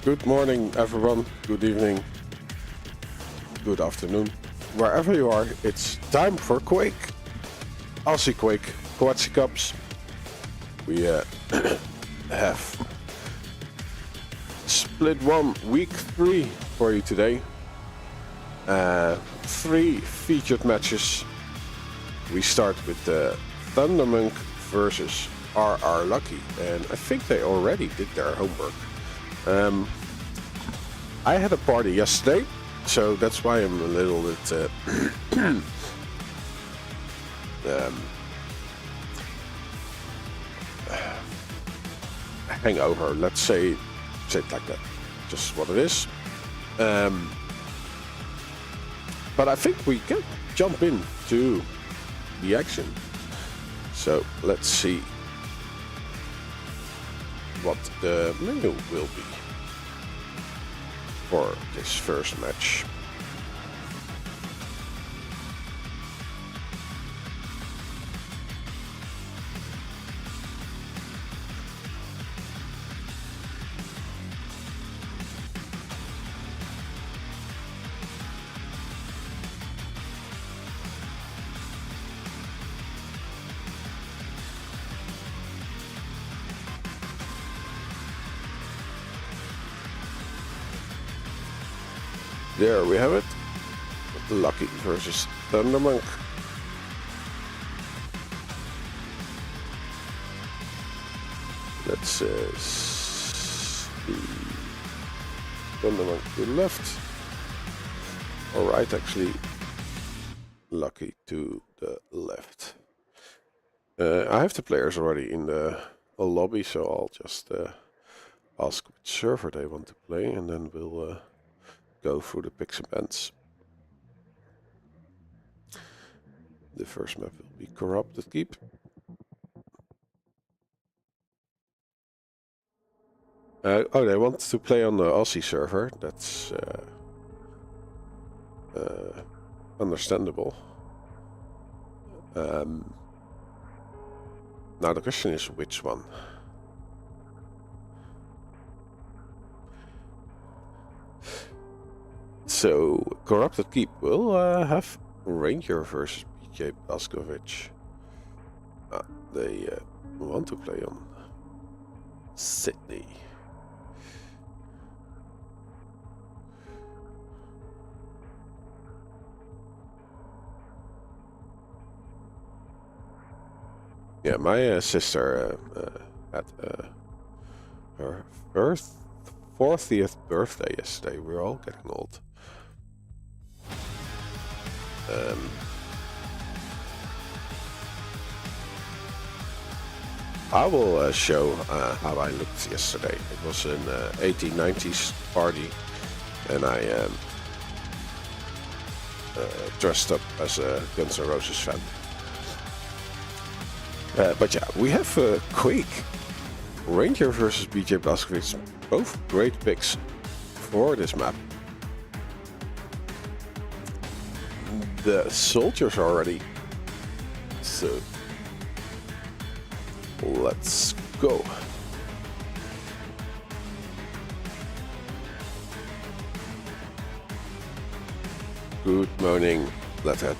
Good morning, everyone. Good evening. Good afternoon. Wherever you are, it's time for Quake. Aussie Quake, Quachicups. We have split one, week 3 for you today. 3 featured matches. We start with Thundermonk versus RR Lucky, and I think they already did their homework. I had a party yesterday, so that's why I'm a little bit hangover. Let's say it like that. Just what it is. But I think we can jump into the action. So let's see what the menu will be for this first match. There we have it. Lucky versus Thundermonk. Let's see. Thundermonk to the left. Alright, actually. Lucky to the left. I have the players already in the lobby, so I'll just ask which server they want to play, and then we'll go through the picks and bans. The first map will be Corrupted Keep. Oh, they want to play on the Aussie server. That's understandable. Now the question is which one. So, Corrupted Keep will have Ranger versus BJ Blazkowicz. They want to play on Sydney. Yeah, my sister had her 40th birthday yesterday. We're all getting old. I will show how I looked yesterday. It was an 1890s party, and I dressed up as a Guns N' Roses fan. But yeah, we have Quake, Ranger versus BJ Blazkowicz. Both great picks for this map. The soldiers are ready, so let's go. Good morning, Flathead.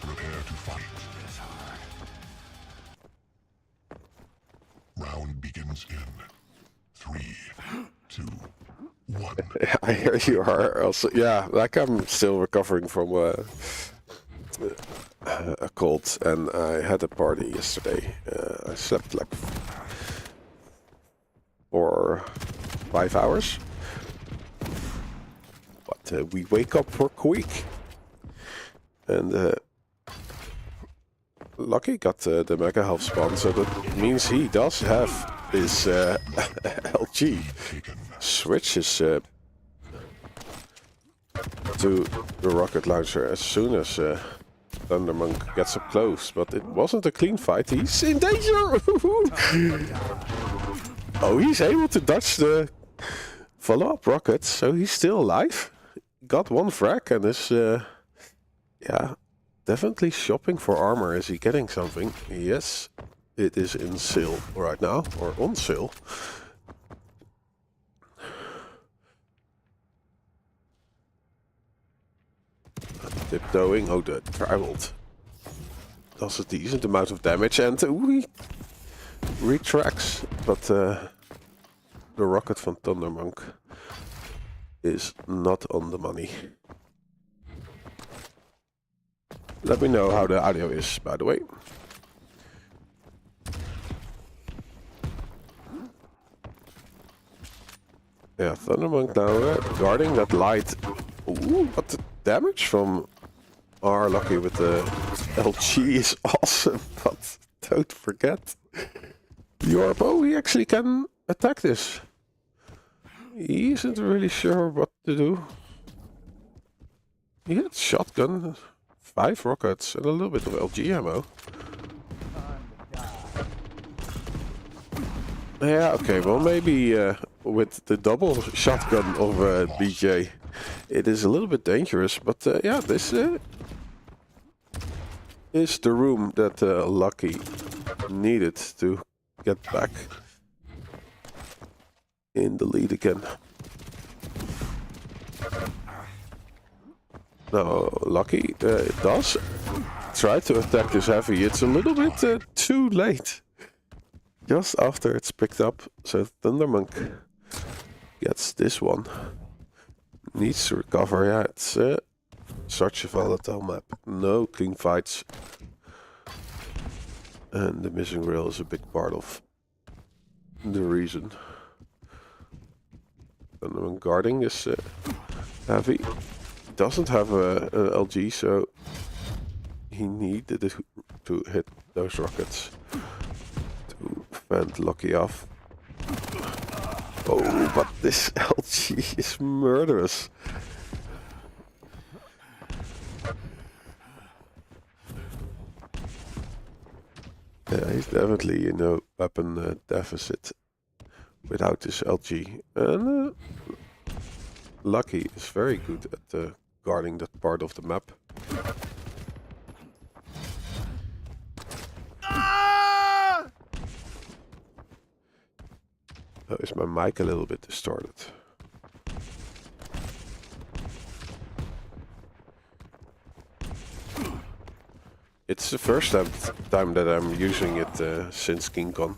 Prepare to fight. It's hard. Round begins in 3, 2, 1. I hear you are also. Yeah, like I'm still recovering from a cold, and I had a party yesterday. I slept like 4 or 5 hours. And we wake up for QUAKE. And Lucky got the Mega Health spawn, so that means he does have his LG. Switches to the rocket launcher as soon as Thundermonk gets up close, but it wasn't a clean fight. He's in danger! Oh, he's able to dodge the follow-up rockets, so he's still alive. Got one frag and is, yeah, definitely shopping for armor. Is he getting something? Yes, it is in sale right now, or on sale. Tiptoeing, oh, the traveled does a decent amount of damage, and he retracts, but the rocket from Thundermonk is not on the money. Let me know how the audio is, by the way. Yeah, Thundermonk now guarding that light. Ooh, but the damage from our Lucky with the LG is awesome, but don't forget the orb. Oh, he actually can attack this. He isn't really sure what to do. He had shotgun, 5 rockets, and a little bit of LG ammo. Yeah, okay, well maybe with the double shotgun of BJ, it is a little bit dangerous, but yeah, this is the room that Lucky needed to get back in the lead again. Now, Lucky does try to attack this heavy. It's a little bit too late. Just after it's picked up, so Thundermonk gets this one. Needs to recover. Yeah, it's such a volatile map. No clean fights. And the missing rail is a big part of the reason. Thundermonk guarding is heavy. Doesn't have an LG, so he needed to hit those rockets to fend Lucky off. Oh, but this LG is murderous. Yeah, he's definitely in a weapon deficit without this LG. And Lucky is very good at guarding that part of the map. Oh, is my mic a little bit distorted? It's the first time that I'm using it since King Kong.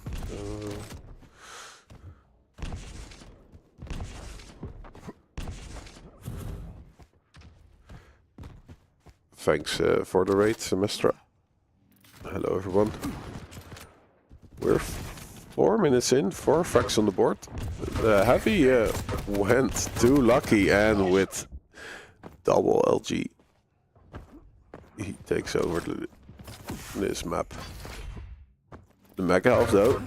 Thanks for the raid, Semestra. Hello everyone. We're 4 minutes in, 4 frags on the board. Heavy went too Lucky, and with double LG, he takes over this map. The Mega Health though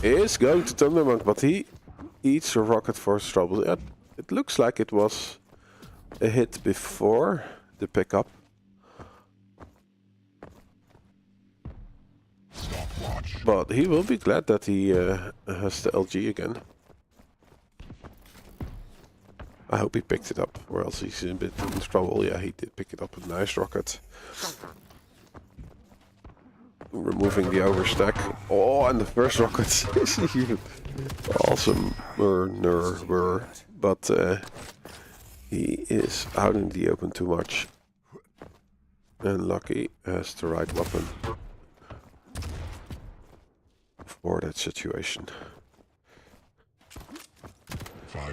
is going to Thundermonk, but he eats a rocket for his trouble. It looks like it was a hit before the pickup. But he will be glad that he has the LG again. I hope he picked it up, or else he's in a bit in trouble. Yeah, he did pick it up. A nice rocket. Removing the overstack. Oh, and the first rocket is even awesome. But he is out in the open too much. And Lucky has the right weapon for that situation.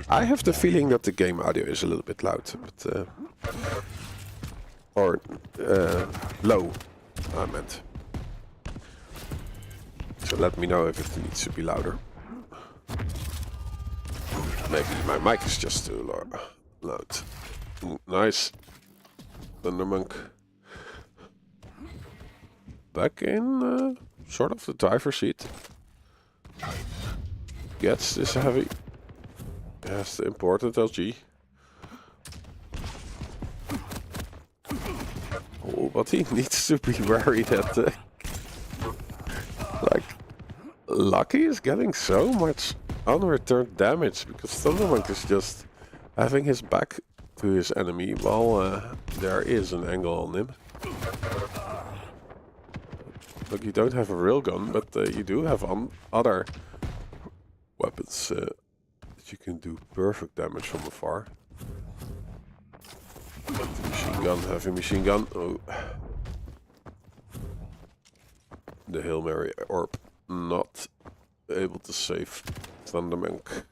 I have the feeling that the game audio is a little bit loud, but or low, I meant. So let me know if it needs to be louder. Maybe my mic is just too loud. Nice. Thundermonk. Back in sort of the driver's seat. Gets this heavy. Has the important LG. Oh, but he needs to be wary that like Lucky is getting so much unreturned damage because Thundermonk is just having his back to his enemy while there is an angle on him. Look, you don't have a real gun, but you do have other weapons that you can do perfect damage from afar. Machine gun, heavy machine gun. Oh. The Hail Mary orb not able to save Thundermonk.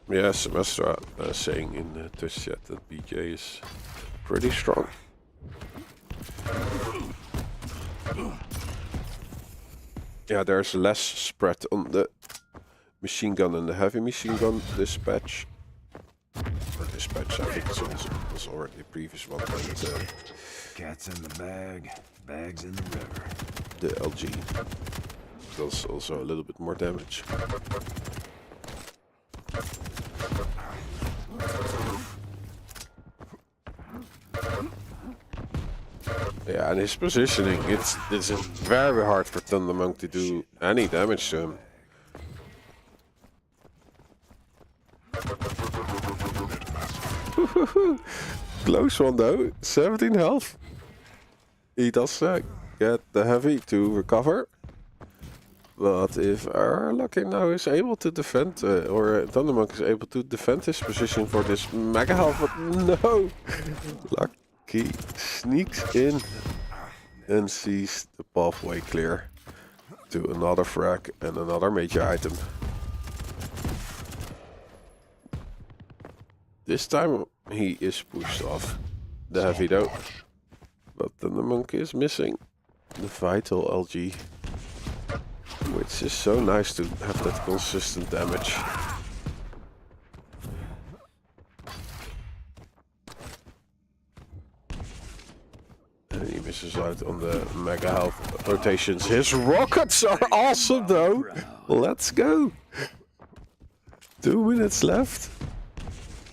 Yeah, Semestra saying in the Twitch chat that BJ is pretty strong. Yeah, there's less spread on the machine gun and the heavy machine gun dispatch. Or dispatch, I think it's already the previous one. But, cat's in the bag, bag's in the river. The LG does also a little bit more damage. Yeah, and his positioning, it's very hard for Thundermonk to do any damage to him. Close one though, 17 health. He does get the heavy to recover. But if our Lucky now is able to defend, or Thundermonk is able to defend his position for this mega health, but no! Lucky sneaks in and sees the pathway clear to another frag and another major item. This time he is pushed off the heavy though, but Thundermonk is missing the vital LG. Which is so nice to have that consistent damage. And he misses out on the mega health rotations. His rockets are awesome though! Let's go! 2 minutes left.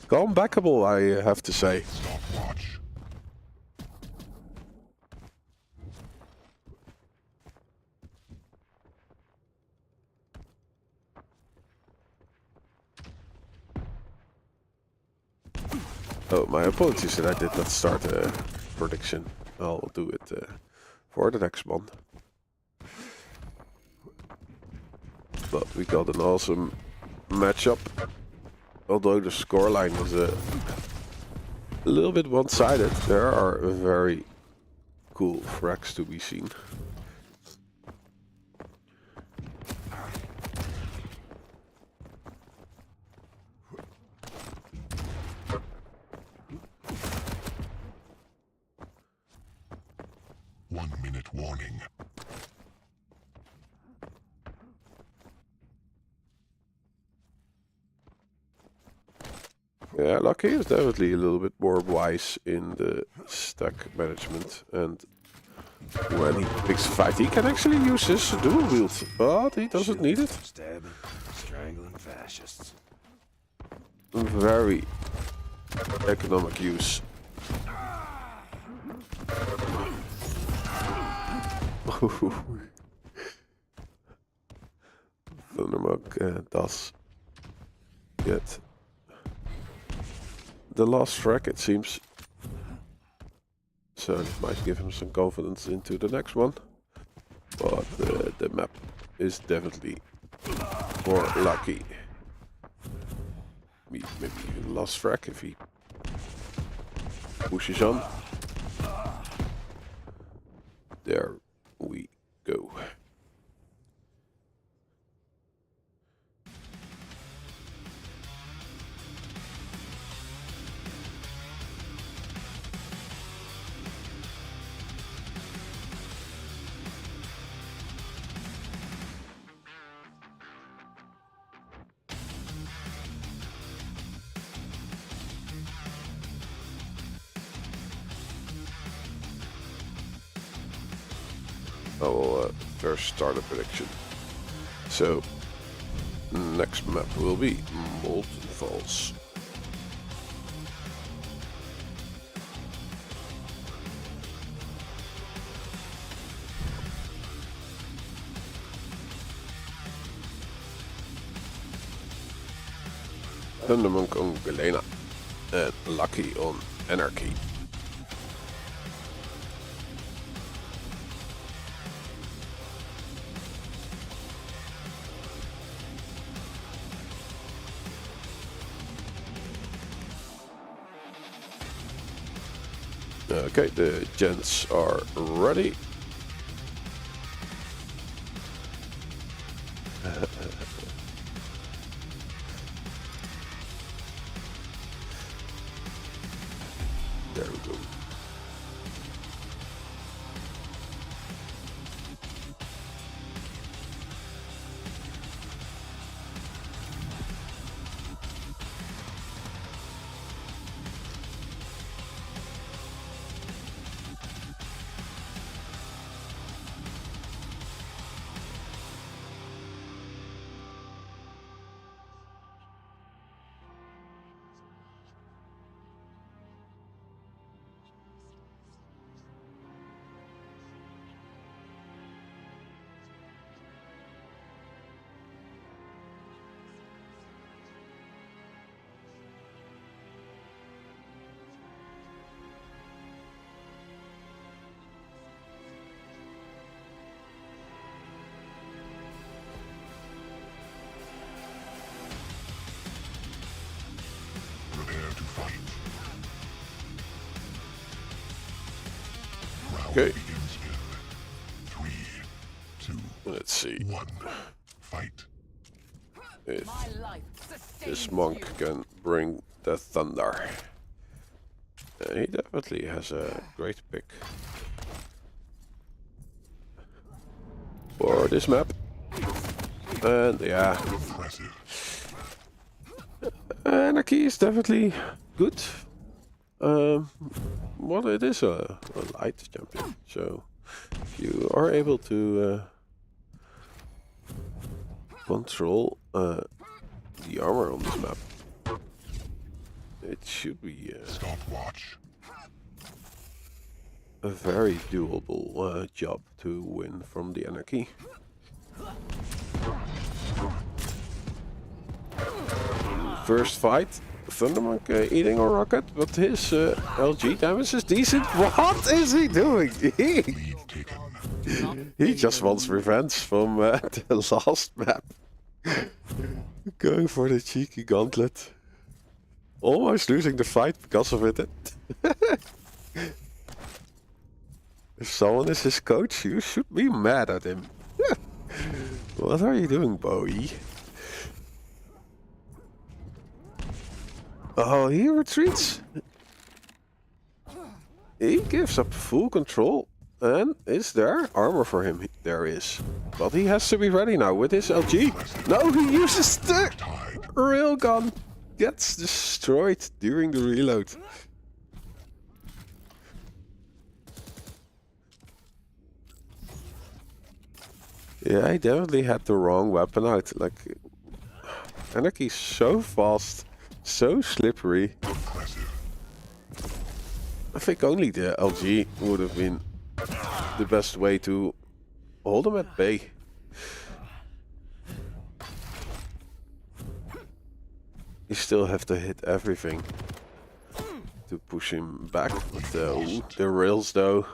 Comebackable, I have to say. Stopwatch. Oh, my apologies that I did not start a prediction. I'll do it for the next one. But we got an awesome matchup. Although the scoreline is a little bit one-sided, there are very cool frags to be seen. One-minute warning. Yeah, Lucky is definitely a little bit more wise in the stack management, and when he picks a fight, he can actually use his dual wield, but he doesn't need it. Stabbing, strangling fascists. Very economic use. Thundermonk does get the last frag, it seems. So it might give him some confidence into the next one. But the map is definitely more Lucky. Maybe even last frag if he pushes on. There we go. I will first start a prediction. So, next map will be Molten Falls. Thundermonk on Galena and Lucky on Anarchy. Okay, the gents are ready. There we go. Prepare to fight. Round Okay. begins in 3, 2, Let's see 1. Fight. if My life this sustains monk you. can bring the thunder. He definitely has a great pick for this map. And yeah, Impressive. Anarchy is definitely good. Well, it is a light champion, so if you are able to control the armor on this map, it should be Stopwatch. a very doable job to win from the Anarchy. First fight, Thundermonk eating a rocket, but his LG damage is decent. What is he doing? Lead taken. He just wants revenge from the last map. Going for the cheeky gauntlet. Almost losing the fight because of it. If someone is his coach, you should be mad at him. What are you doing, Bowie? Oh, he retreats. He gives up full control. And is there armor for him? There is. But he has to be ready now with his LG. No, he uses the railgun. Gets destroyed during the reload. Yeah, he definitely had the wrong weapon out. Like, Anarchy's so fast, so slippery. Impressive. I think only the LG would have been the best way to hold him at bay. You still have to hit everything to push him back. But ooh, the rails, though,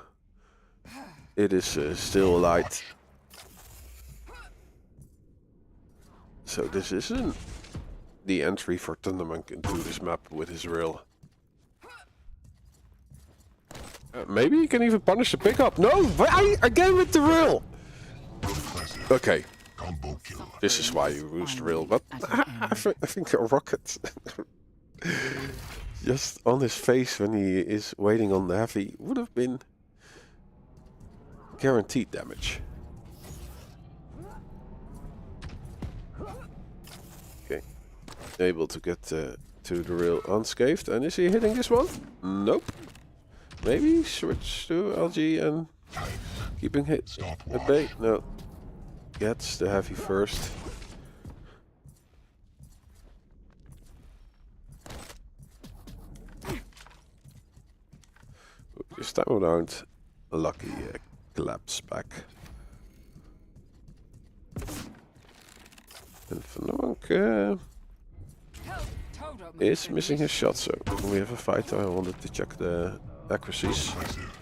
it is still light. So this isn't the entry for Thundermonk into this map with his rail. Maybe you can even punish the pickup. No, again with the rail. Impressive. Okay, Combo kill. this is why you use the rail. But I think a rocket just on his face when he is waiting on the heavy would have been guaranteed damage. Okay, able to get to the rail unscathed. And is he hitting this one? Nope. Maybe switch to LG and Keeping hit at bay. No. Gets the heavy first. This time around, Lucky collapse back. And Thundermonk is missing his shot, so we have a fight. I wanted to check the accuracies.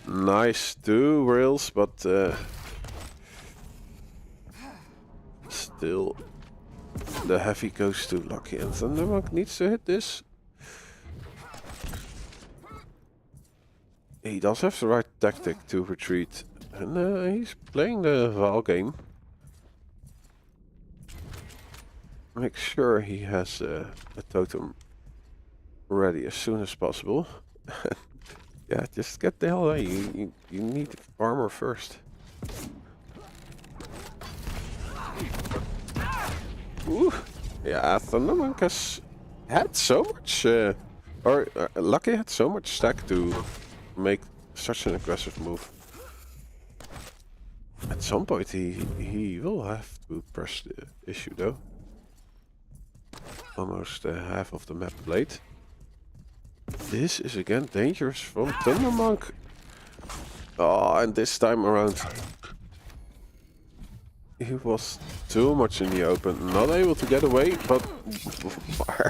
Nice, 2 rails, but still the heavy goes to Lucky, and Thundermonk needs to hit this. He does have the right tactic to retreat, and he's playing the Val game. Make sure he has a totem ready as soon as possible. Yeah, just get the hell away. You need armor first. Ooh, yeah, Thundermonk has had so much, Lucky had so much stack to make such an aggressive move. At some point he will have to press the issue though. Almost half of the map played. This is again dangerous from Thundermonk. Oh, and this time around he was too much in the open, not able to get away, but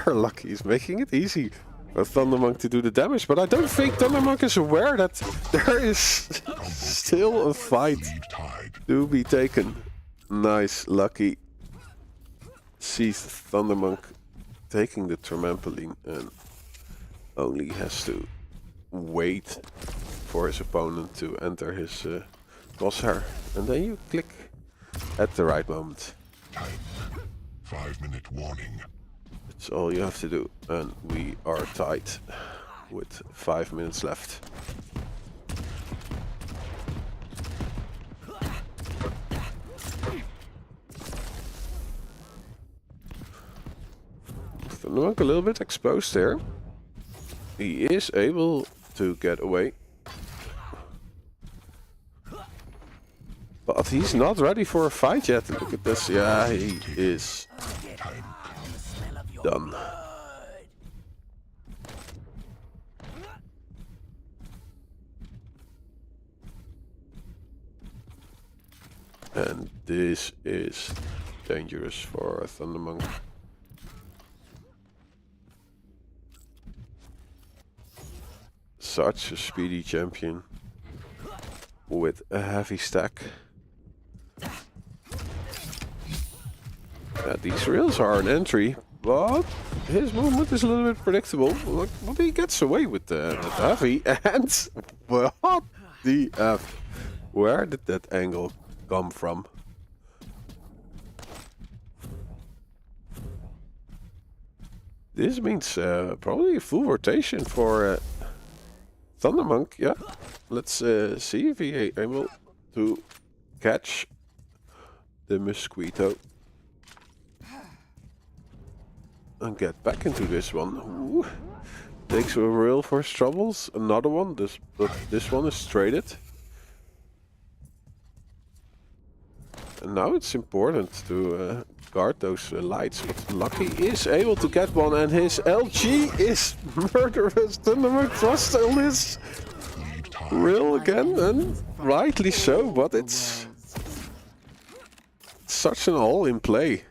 Lucky is making it easy for Thundermonk to do the damage. But I don't think Thundermonk is aware that there is still a fight to be taken. Nice, Lucky sees Thundermonk taking the trampoline and only has to wait for his opponent to enter his crosshair, and then you click at the right moment. 5-minute warning. That's all you have to do, and we are tied with 5 minutes left. Thundermonk a little bit exposed there. He is able to get away, but he's not ready for a fight yet. Look at this. Yeah, he is done. And this is dangerous for Thundermonk. Such a speedy champion with a heavy stack. These rails are an entry, but his movement is a little bit predictable. Look, but he gets away with the heavy, and what the F? Where did that angle come from? This means probably a full rotation for Thundermonk. Yeah, let's see if he is able to catch the mosquito and get back into this one. Ooh. Takes a rail for his troubles. Another one. But this one is traded. And now it's important to guard those lights. But Lucky is able to get one, and his LG is murderous. Thundermonk trusts on his rail again, and rightly so. But it's such an all in play.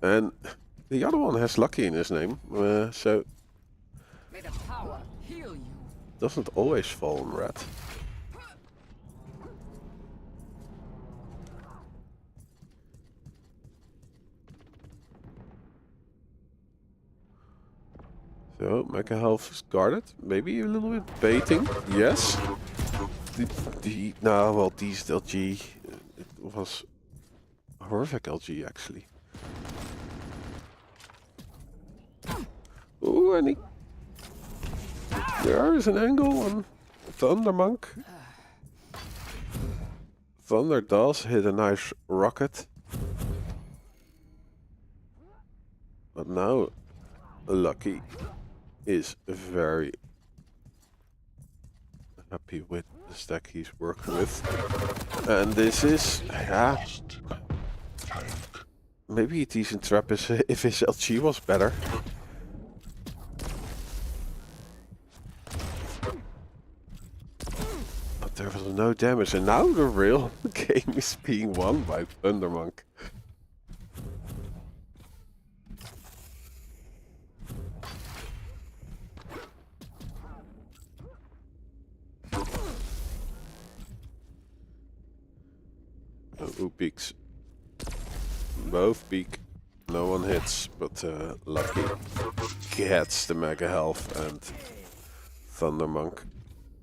And the other one has Lucky in his name, so May the power heal you. doesn't always fall on red. So Mecha Health is guarded, maybe a little bit baiting. Yes. No, well, these LG, it was horrific LG actually. Ooh, and there is an angle on Thundermonk. Thunder does hit a nice rocket. But now Lucky is very happy with the stack he's working with. And this is, yeah, Lost. Tank. maybe a decent trap is, if his LG was better. But there was no damage, and now the real game is being won by Thundermonk. Who peeks? Both peek. No one hits, but Lucky gets the mega health, and Thundermonk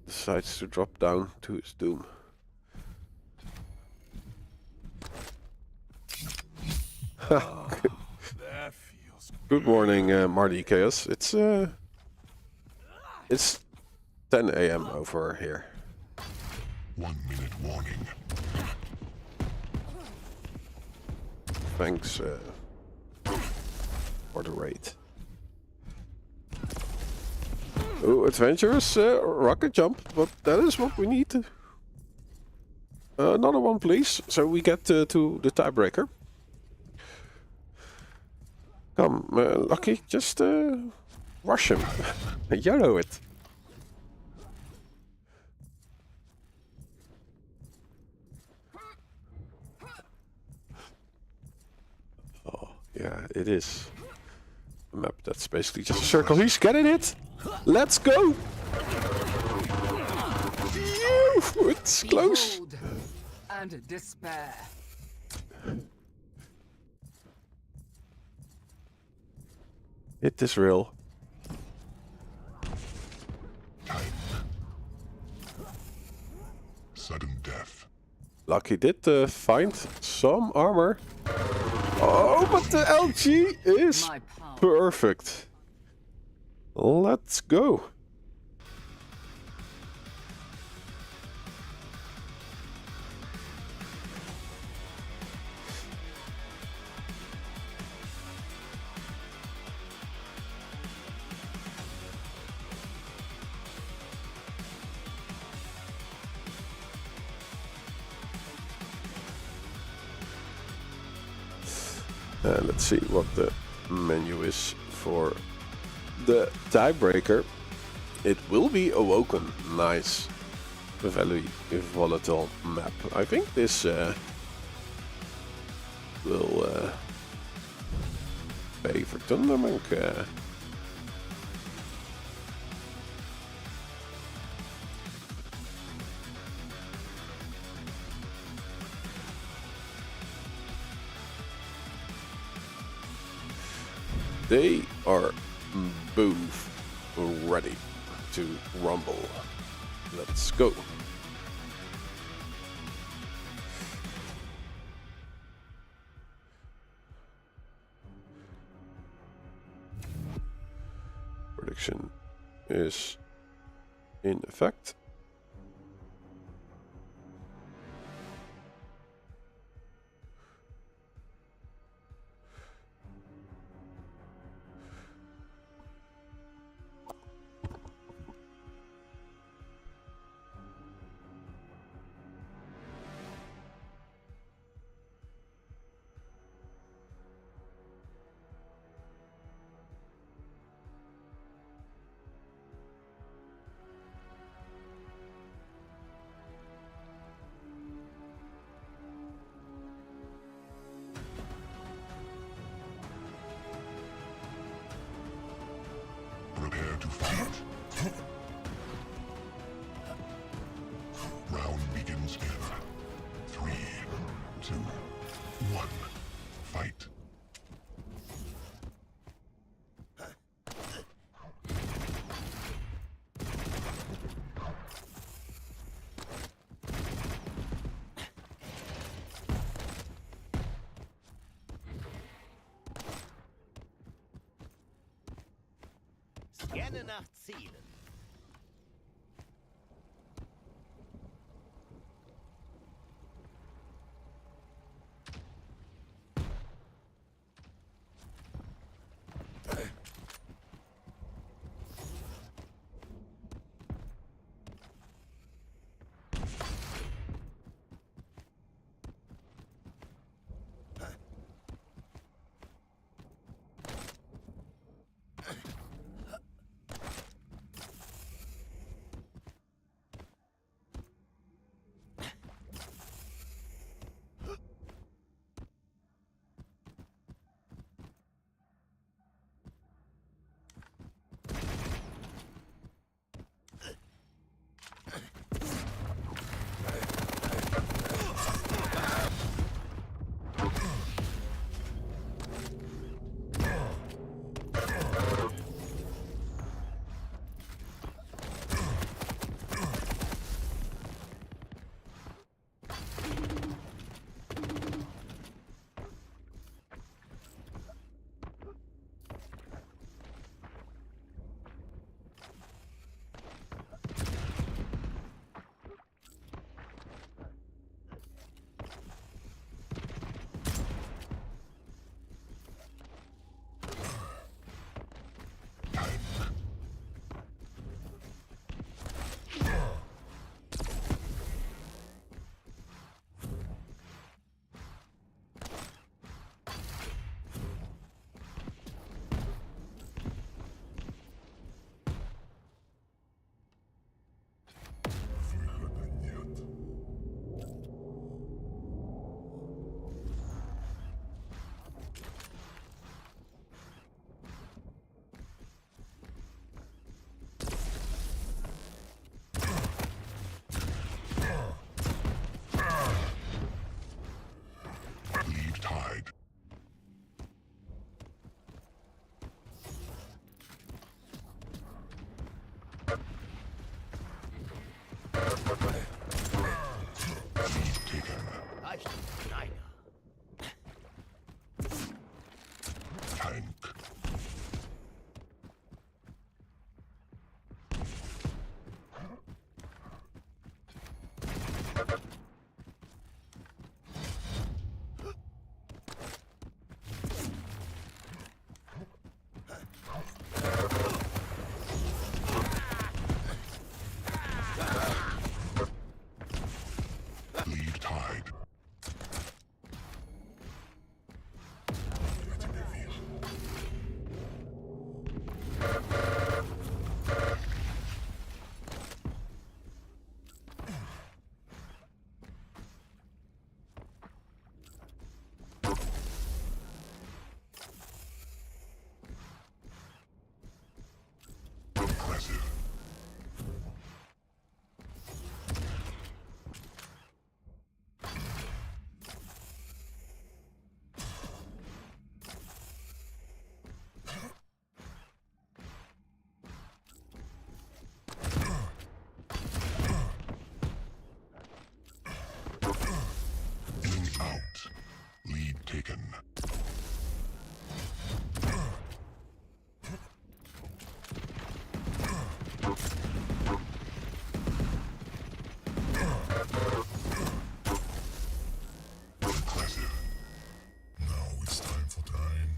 decides to drop down to his doom. That feels Good morning, Marty Chaos. It's 10 a.m. over here. 1 minute warning. Thanks for the raid. Oh, adventurous rocket jump, but that is what we need. Another one, please, so we get to the tiebreaker. Come, Lucky, just rush him. YOLO it. Oh, yeah, it is a map that's basically just a circle. He's getting it! Let's go! Phew, it's close. Behold and despair. It is real. Time. Sudden death. Lucky did find some armor. Oh, but the LG is My power. perfect. Let's go. Let's see what the menu is for the tiebreaker. It will be Awoken. Nice. A very volatile map. I think this will favor Thundermonk. They are both ready to rumble. Let's go. Prediction is in effect. Prepare to fight. Round begins in 3, 2, 1. Fight. Scanne nach Zielen. Выхода нет. Leave tide. Lead taken. Reicht. Nein. Tank. Leave tide. Я тебя вижу. Impressive. In out. Lead taken. Impressive. Now it's time for time.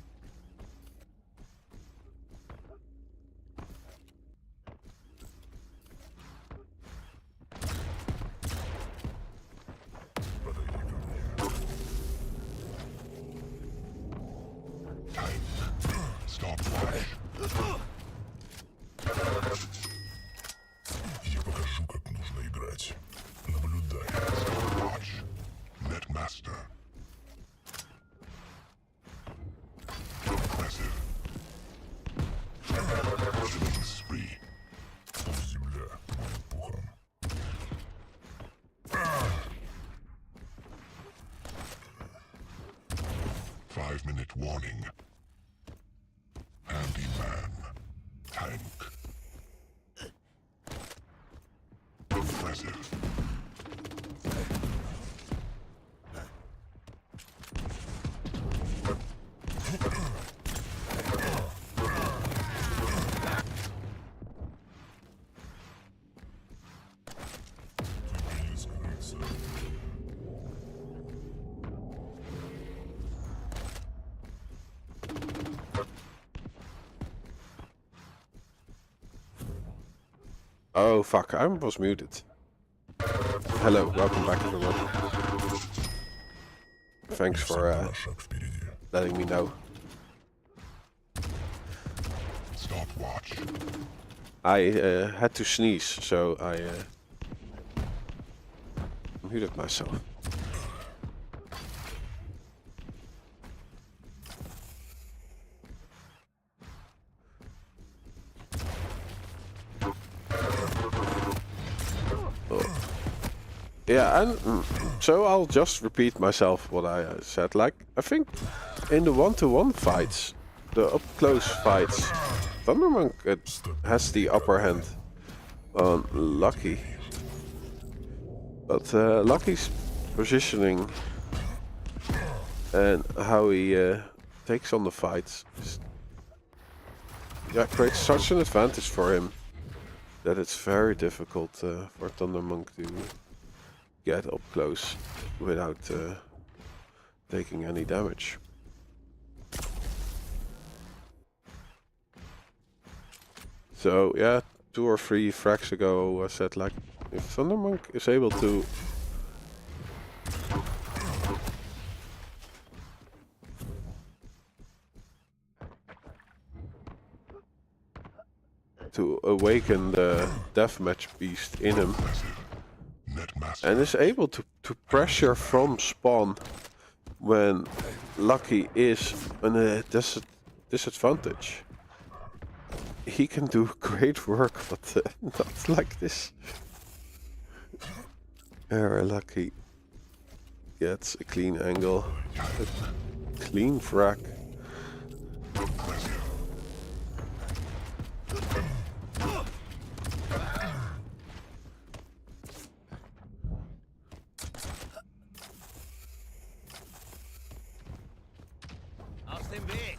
Подойди ко мне. Time. Stop watch. Я покажу, как нужно играть. Наблюдай. Stop watch. Netmaster. Impressive. Killing spree. Земля будет пухом. 5-minute warning. Handyman. Tank. Impressive. Тебе не скрыться. Oh fuck, I was muted. Hello, welcome back everyone. Thanks for Всегда шаг впереди. letting me know. Stopwatch. I had to sneeze, so I muted myself. Yeah, and so I'll just repeat myself what I said. Like, I think in the one-to-one fights, the up-close fights, Thundermonk has the upper hand on Lucky. But Lucky's positioning and how he takes on the fights creates such an advantage for him that it's very difficult for Thundermonk to get up close without taking any damage. So yeah, 2 or 3 frags ago I said, like, if Thundermonk is able to awaken the deathmatch beast in him and is able to pressure from spawn when Lucky is in a disadvantage, he can do great work, but not like this. Lucky gets a clean angle, a clean frag. Aus dem Weg!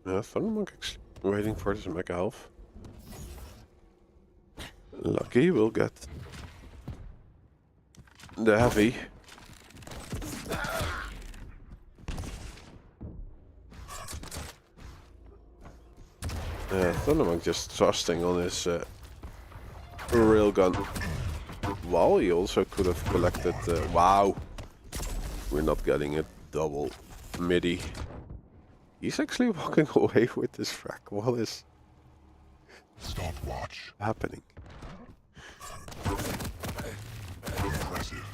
Thundermonk actually waiting for this mega health. Lucky will get the heavy. Thundermonk just trusting on his railgun. Wow, he also could have collected. Wow, we're not getting a double midi. He's actually walking away with this frag. What is Stopwatch. happening? Impressive.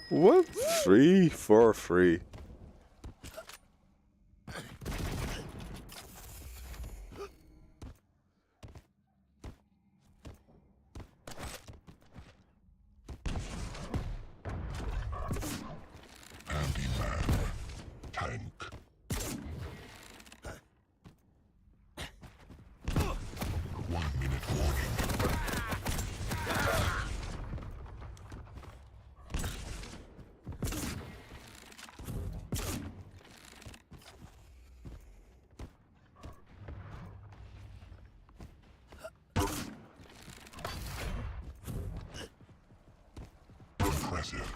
What? 3 for 3. Handyman. Tank. Impressive.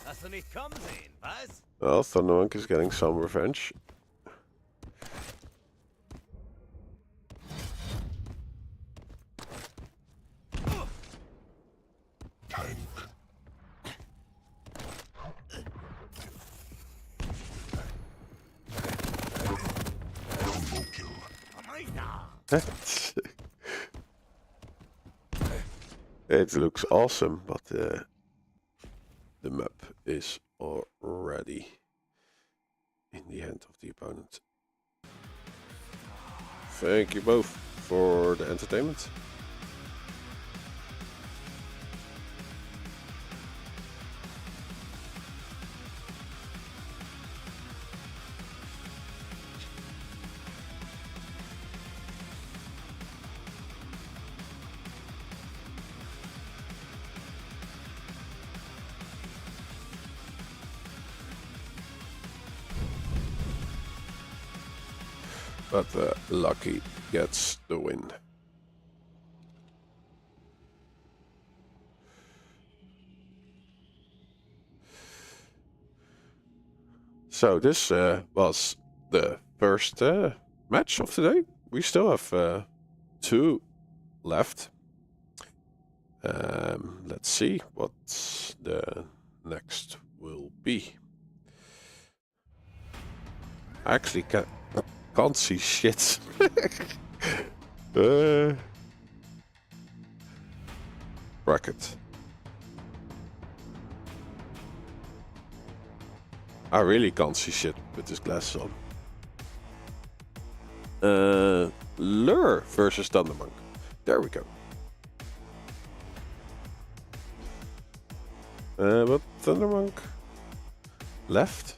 Hast du nicht kommen sehen, was? Well, Thundermonk is getting some revenge. Tank. Combo kill. It looks awesome, but the map is already in the hand of the opponent. Thank you both for the entertainment. But Lucky gets the win. So this was the first match of today. We still have 2 left. Let's see what the next will be. I actually can't see shit. Bracket. I really can't see shit with this glasses on. Lure versus Thundermonk. There we go. But Thundermonk left.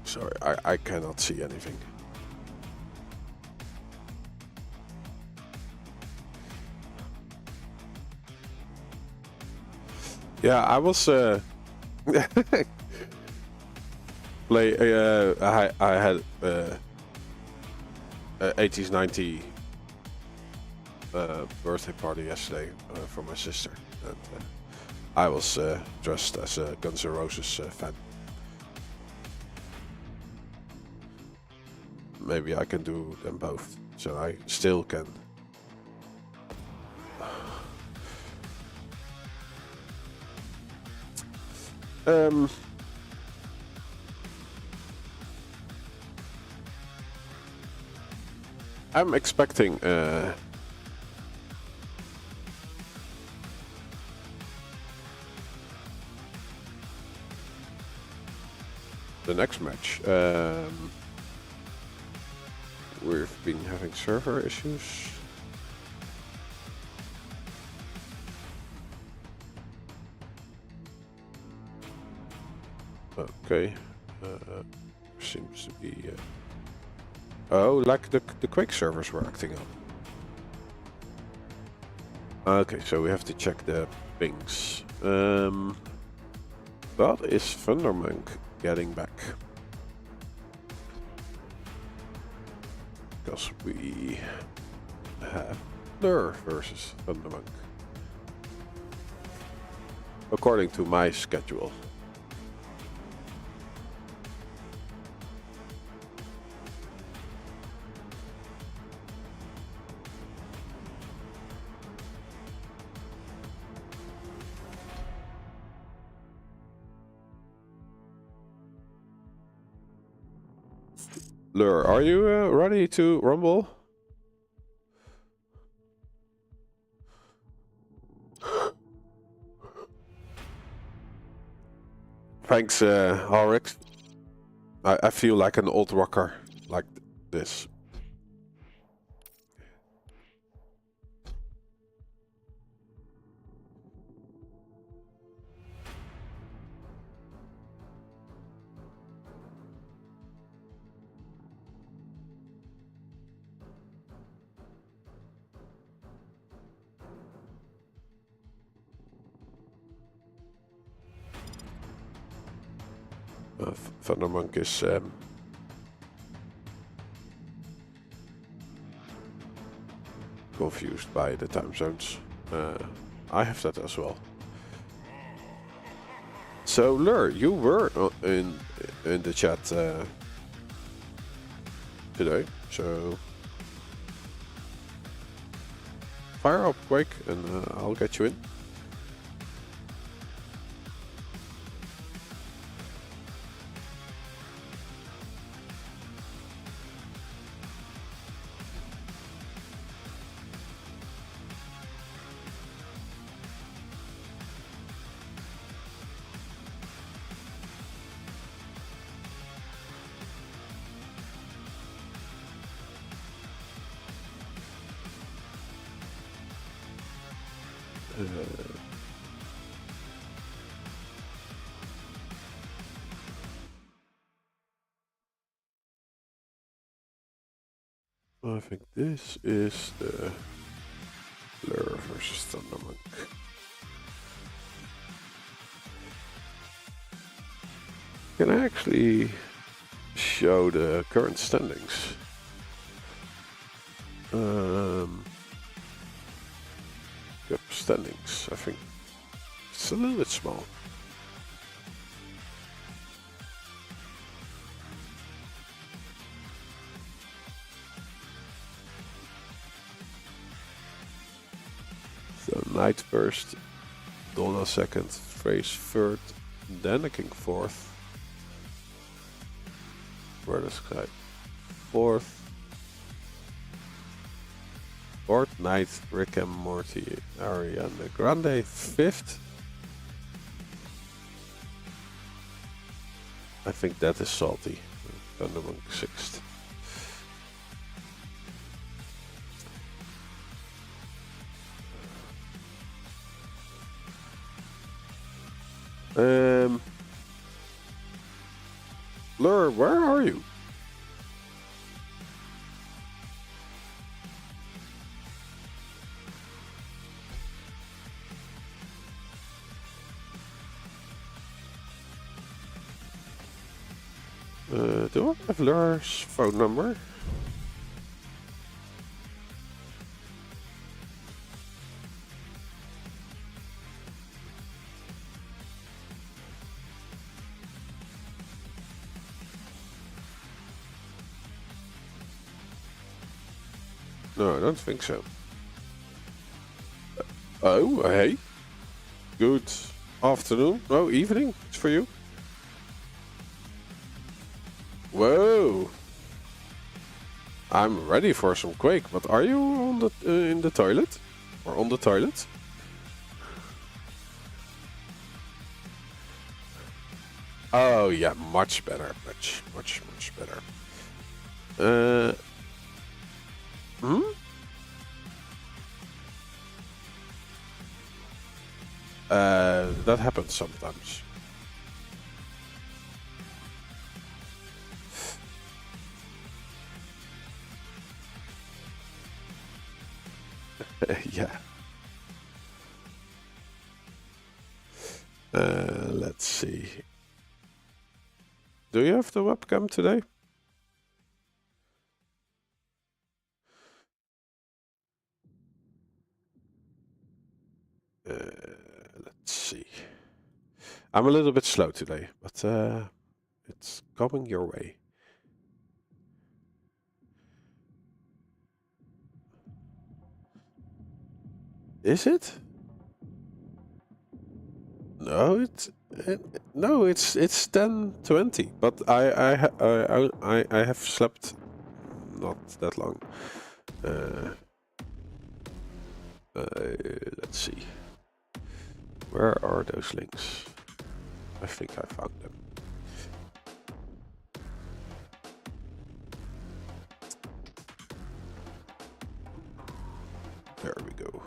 Sorry, I cannot see anything. Yeah, I was I had 80s 90 birthday party yesterday for my sister, and I was dressed as a Guns N' Roses fan. Maybe I can do them both, so I still can. I'm expecting the next match. We've been having server issues. Okay, seems to be. Oh, like the QUAKE servers were acting up. Okay, so we have to check the pings. But is Thundermonk getting back? Because we have Lure versus Thundermonk. According to my schedule. Lure, are you ready to rumble? Thanks, Ulrich. I feel like an old rocker like this. Thundermonk is confused by the time zones. I have that as well. So Lure, you were in the chat today, so fire up Quake and I'll get you in. I think this is the Lure versus Thundermonk. Can I actually show the current standings? Yep, standings. I think it's a little bit small. So knight first, Donna second, Thrace third, then the king fourth. Where does guy? Fourth. Fourth, knight, Rick and Morty, Ariana Grande fifth. I think that is salty. Thundermonk sixth. Lure, where are you? Do I have Lure's phone number? No, I don't think so. Oh, hey. Good afternoon. Oh, evening. It's for you. Whoa. I'm ready for some Quake, but are you on the in the toilet? Or on the toilet? Oh yeah, much better. Much better. That happens sometimes. Yeah. Let's see. Do you have the webcam today? Let's see. I'm a little bit slow today, but it's coming your way. Is it? No, it's 10:20. But I have slept not that long. Let's see. Where are those links? I think I found them. There we go.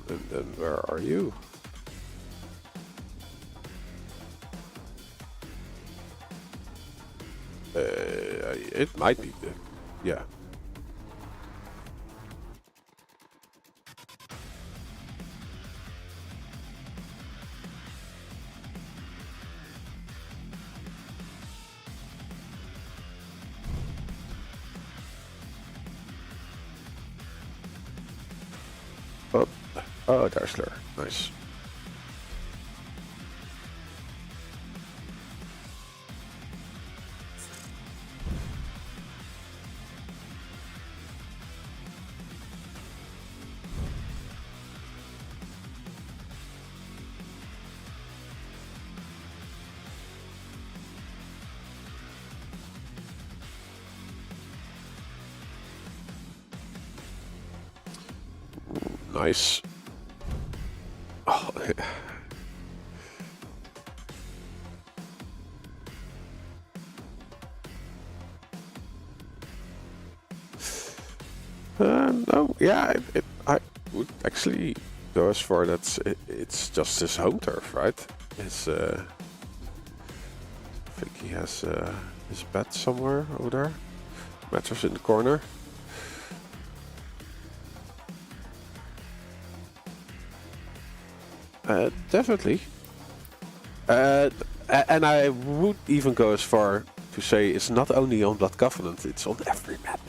And then where are you? It might be the, yeah. Oh, there's Lure. Nice. Nice. Oh, no, yeah, I would actually go as far that it's just his home turf, right? It's, I think he has his bed somewhere over there. Mattress in the corner. Definitely. And I would even go as far to say it's not only on Blood Covenant, it's on every map.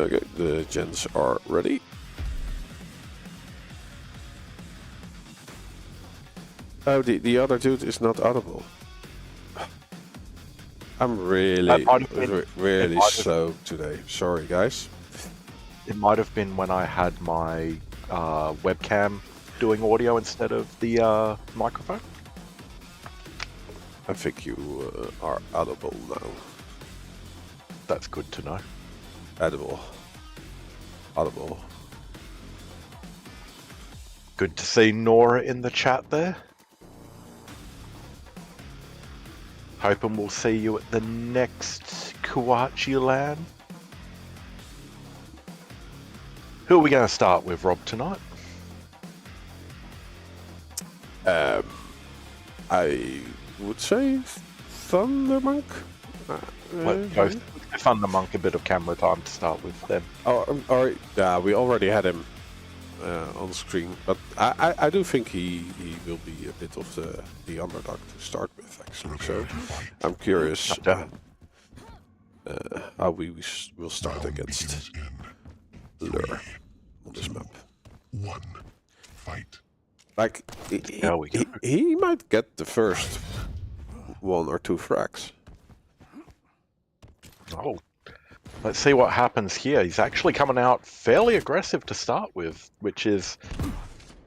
Okay, the gens are ready. Oh, the other dude is not audible. I'm really, really slow today. Sorry, guys. It might have been when I had my webcam doing audio instead of the microphone. I think you are audible now. That's good to know. Audible. Good to see Nora in the chat there. Hoping we'll see you at the next Kuachi LAN. Who are we going to start with, Rob, tonight? I would say Thundermonk. Let's go Thunder Monk a bit of camera time to start with then. Oh, alright. Yeah, we already had him on screen, but I do think he will be a bit of the underdog to start with, actually. So I'm curious how we will start against Lure on this map. 1. Fight. Like he might get the first 1 or 2 frags. Oh, let's see what happens here. He's actually coming out fairly aggressive to start with, which is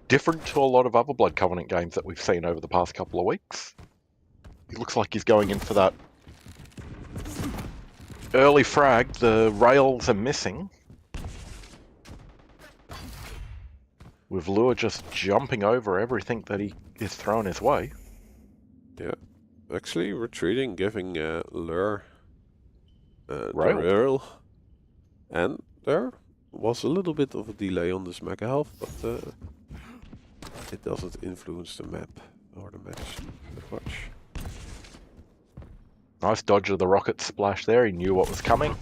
different to a lot of other Blood Covenant games that we've seen over the past couple of weeks. It looks like he's going in for that early frag. The rails are missing, with Lure just jumping over everything that he is thrown his way. Yeah, actually retreating, giving Lure the Rail. rail. And there was a little bit of a delay on this mega health, but it doesn't influence the map or the match that much. Nice dodge of the rocket splash there. He knew what was coming.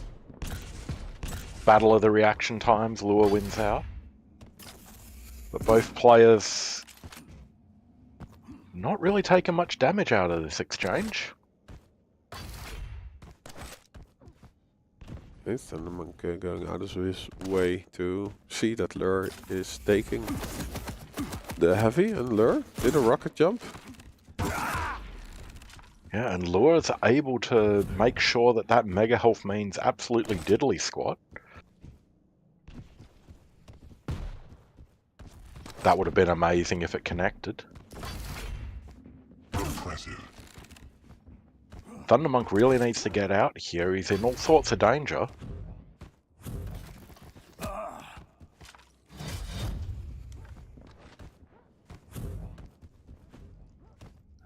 Battle of the reaction times. Lure wins out. But both players not really taking much damage out of this exchange. Thundermonk going out of his way to see that Lure is taking the heavy, and Lure did a rocket jump. Yeah, and Lure's able to make sure that that mega health means absolutely diddly squat. That would have been amazing if it connected. Impressive. Thundermonk really needs to get out here. He's in all sorts of danger.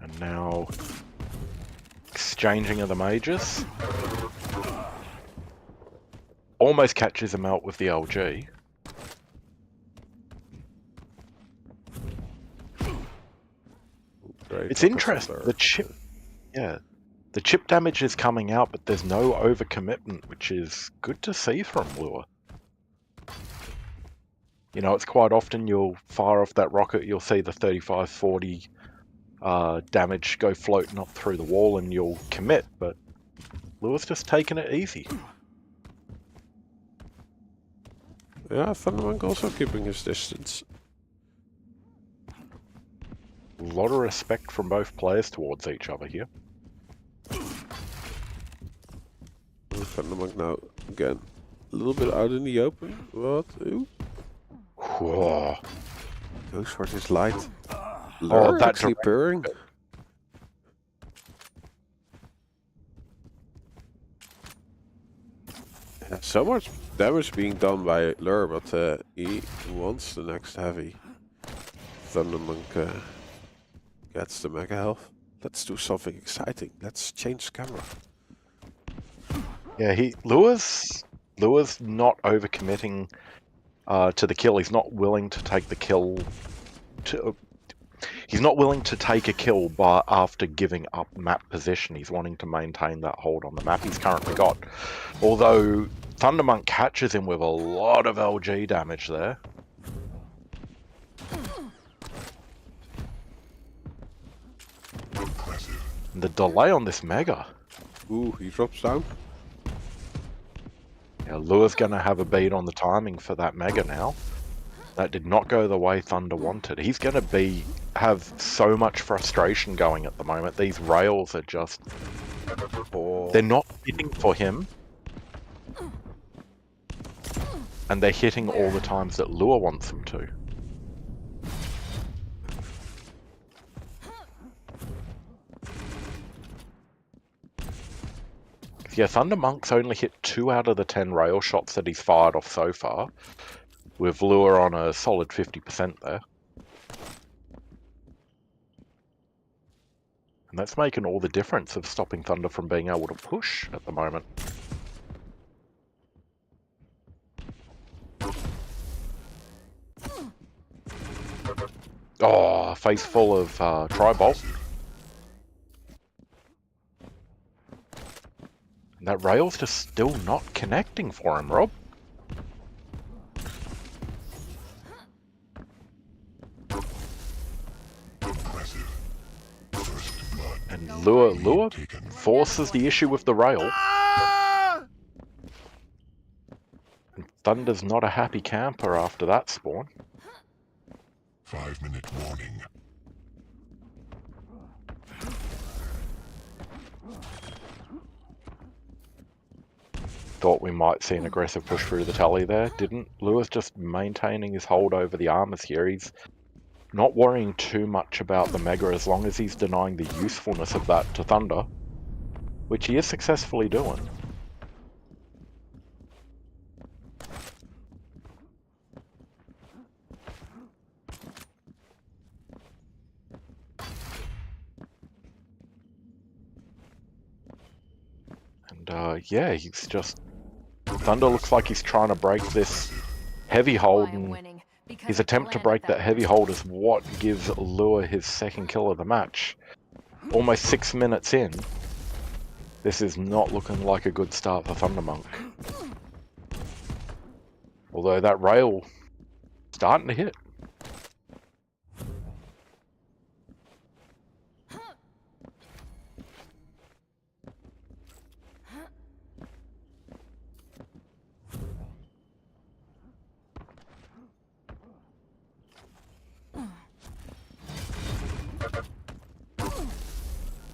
And now exchanging of the mages. Almost catches him out with the LG. Great. It's interesting. The chip, yeah, the chip damage is coming out, but there's no overcommitment, which is good to see from Lure. You know, it's quite often you'll fire off that rocket, you'll see the 35-40 damage go floating up through the wall, and you'll commit. But Lure's just taking it easy. Yeah, Thundermonk also keeping his distance. A lot of respect from both players towards each other here. Thundermonk now again a little bit out in the open. What? Ooh. Whoa. Goes for his light. Oh, Lure that's actually purring. So much damage being done by Lure, but he wants the next heavy. Thundermonk gets the mega health. Let's do something exciting. Let's change camera. Yeah, Lure's not overcommitting to the kill. He's not willing to take the kill. He's not willing to take a kill after giving up map position. He's wanting to maintain that hold on the map he's currently got. Although Thundermonk catches him with a lot of LG damage there. Impressive. And the delay on this mega. Ooh, he drops down. Yeah, Lure's going to have a beat on the timing for that Mega now. That did not go the way Thunder wanted. He's going to have so much frustration going at the moment. These rails are just... They're not hitting for him. And they're hitting all the times that Lure wants them to. Yeah, Thunder Monk's only hit 2 out of the 10 rail shots that he's fired off so far, with Lure on a solid 50% there. And that's making all the difference of stopping Thunder from being able to push at the moment. Oh, face full of Tri-Bolt. That rail's just still not connecting for him, Rob. Impressive. First blood. And Lure forces the issue with the rail. And Thunder's not a happy camper after that spawn. 5-minute warning. Thought we might see an aggressive push through the tally there. Didn't. Lure's just maintaining his hold over the armors here. He's not worrying too much about the Mega as long as he's denying the usefulness of that to Thunder, which he is successfully doing. And yeah, he's just... Thunder looks like he's trying to break this heavy hold, and his attempt to break that heavy hold is what gives Lure his second kill of the match. Almost 6 minutes in, this is not looking like a good start for Thunder Monk. Although that rail starting to hit.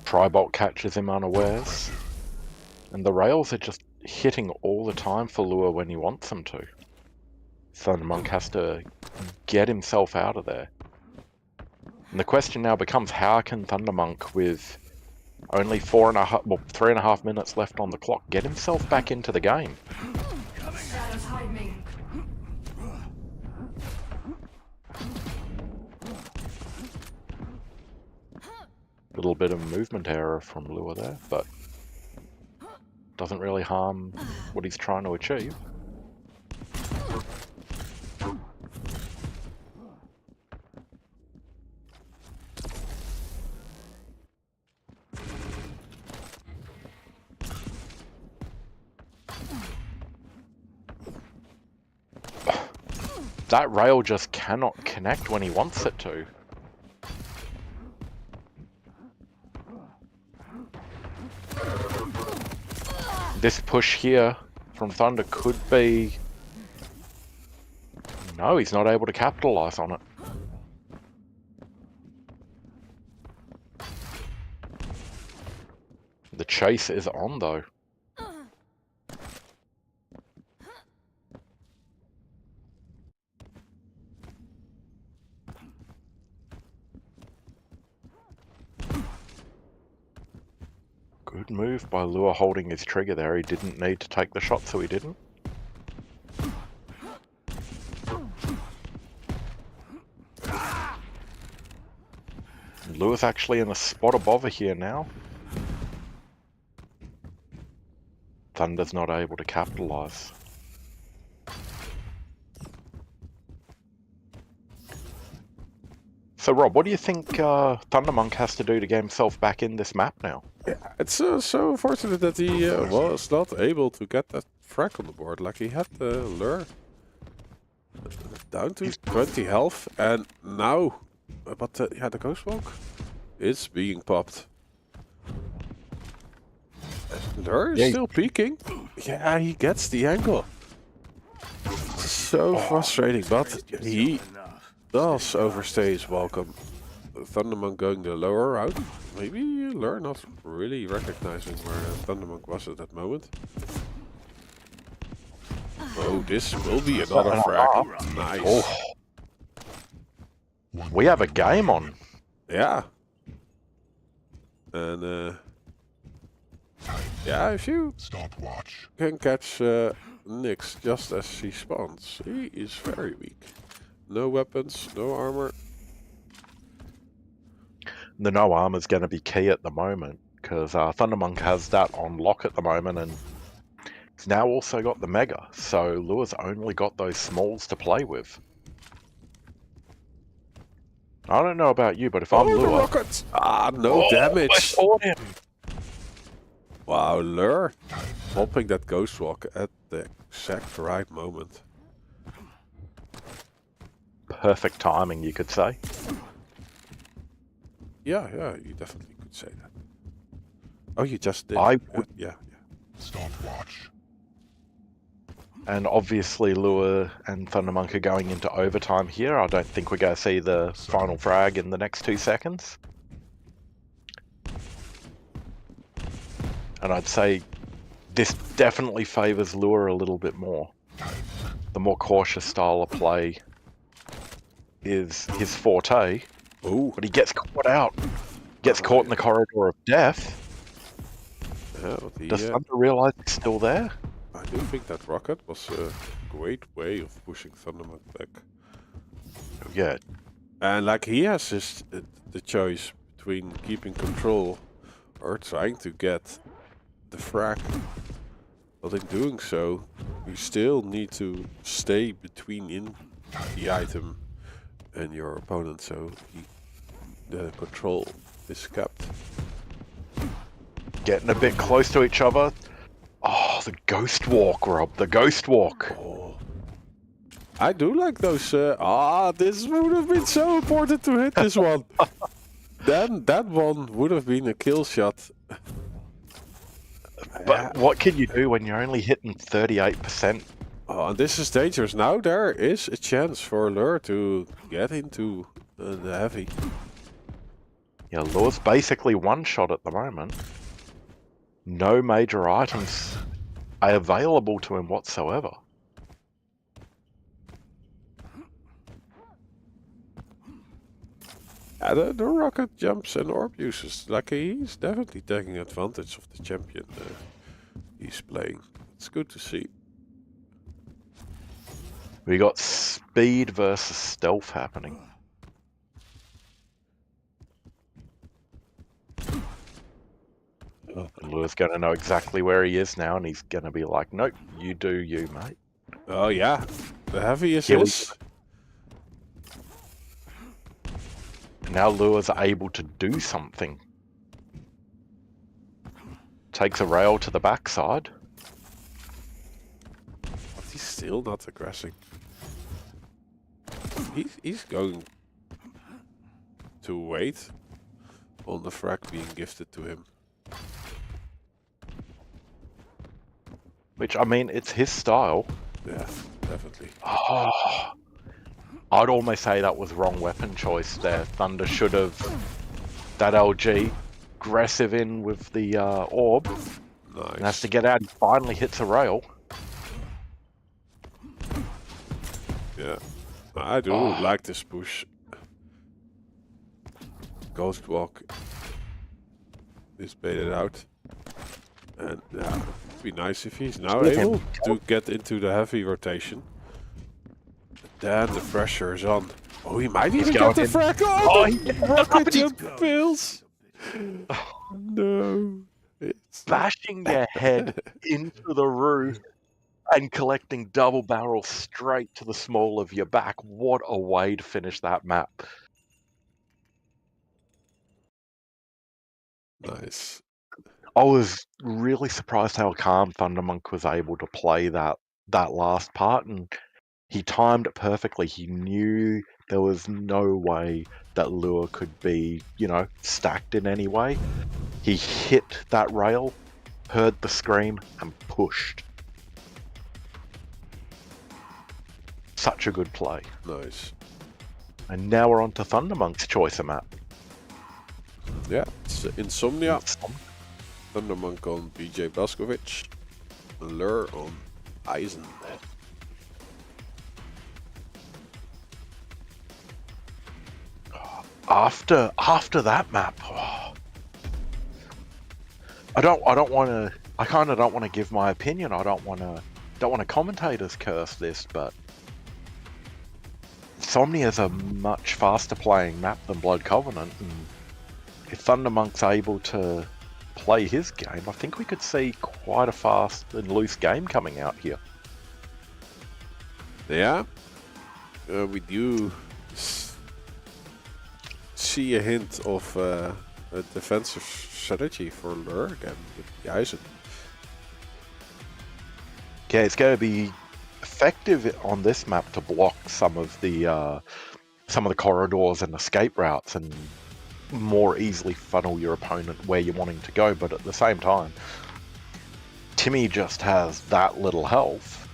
Tri-Bolt catches him unawares. And the rails are just hitting all the time for Lure when he wants them to. Thunder Monk has to get himself out of there. And the question now becomes, how can Thunder Monk, with only 3.5 minutes left on the clock, get himself back into the game? Little bit of movement error from Lure there, but doesn't really harm what he's trying to achieve. That rail just cannot connect when he wants it to. This push here from Thunder could be... No, he's not able to capitalize on it. The chase is on, though. Good move by Lure holding his trigger there. He didn't need to take the shot, so he didn't. Lure's actually in a spot above here now. Thunder's not able to capitalize. So Rob, what do you think Thunder Monk has to do to get himself back in this map now? Yeah, it's so unfortunate that he was not able to get that frag on the board. Like, he had the Lure down to 20 health, and now, but yeah, the Ghost Smoke is being popped. Lure is still peeking. Yeah, he gets the angle. so frustrating, but Brace he yourself enough. does Stay calm, overstay his stay calm. welcome. Thundermonk going the lower route. Maybe Lure not really recognizing where Thundermonk was at that moment. Oh, this will be another frag. Nice. Oh, we have a game on. Yeah. And yeah, if you Stopwatch. can catch Nyx just as he spawns, he is very weak. No weapons, no armor. The no armor is going to be key at the moment because Thundermonk has that on lock at the moment, and he's now also got the Mega. So Lure's only got those smalls to play with. I don't know about you, but if I'm The Lure, rockets! Ah, no damage. I saw him. Wow, Lure popping that Ghost Walk at the exact right moment. Perfect timing, you could say. Yeah, you definitely could say that. Oh, you just did. I Yeah, yeah. Stopwatch. And obviously Lure and Thundermonk are going into overtime here. I don't think we're going to see the final frag in the next 2 seconds. And I'd say this definitely favours Lure a little bit more. The more cautious style of play is his forte, Oh, but he gets caught out. Gets caught in the corridor of death. yeah, Does Thunder realise he's still there? I do think that rocket was a great way of pushing Thundermonk back. Yeah, And like he has the choice between keeping control or trying to get the frag. But in doing so, you still need to stay between the item and your opponent, so the control is kept. getting a bit close to each other. Oh, the Ghost Walk, Rob. The Ghost Walk. Oh. I do like those. This would have been so important to hit this one. Then that one would have been a kill shot. But what can you do when you're only hitting 38%? Oh, and this is dangerous. Now there is a chance for Lure to get into the heavy. Yeah, Lure's basically one shot at the moment. No major items are available to him whatsoever. Yeah, the rocket jumps and orb uses. Like he's definitely taking advantage of the champion he's playing. It's good to see. We got speed versus stealth happening. And Lure's going to know exactly where he is now, and he's going to be like, nope, you do you, mate. Oh yeah, the heavy is Here we his. Now Lure's able to do something. Takes a rail to the backside. But he's still not aggressing. He's going to wait on the frag being gifted to him. Which, I mean, it's his style. Yeah, definitely. Oh, I'd almost say that was wrong weapon choice there. Thunder should have that LG aggressive in with the orb. Nice. And has to get out. He finally hits a rail. Yeah, I do like this push. Ghost Walk is baited out. And yeah, it'd be nice if he's now able to get into the heavy rotation. Then the pressure is on. Oh, he might even get the frag. Oh, the rocket jump fails. No. It's Bashing your head into the roof and collecting double barrel straight to the small of your back. What a way to finish that map. nice. I was really surprised how calm Thundermonk was able to play that last part, and he timed it perfectly. He knew there was no way that Lure could be, stacked in any way. He hit that rail, heard the scream, and pushed. Such a good play. Nice. And now we're on to Thundermonk's choice of map. Yeah, it's Insomnia. Thundermonk on BJ Blazkowicz. Lure on Eisen. After that map, I kind of don't want to give my opinion. I don't want to commentator's curse this, but Insomnia is a much faster playing map than Blood Covenant, and if Thundermonk's able to play his game, I think we could see quite a fast and loose game coming out here. Yeah, we do see a hint of a defensive strategy for Lure again with the Eisen. Yeah, it's going to be effective on this map to block some of the corridors and escape routes and more easily funnel your opponent where you're wanting to go, but at the same time, Timmy just has that little health.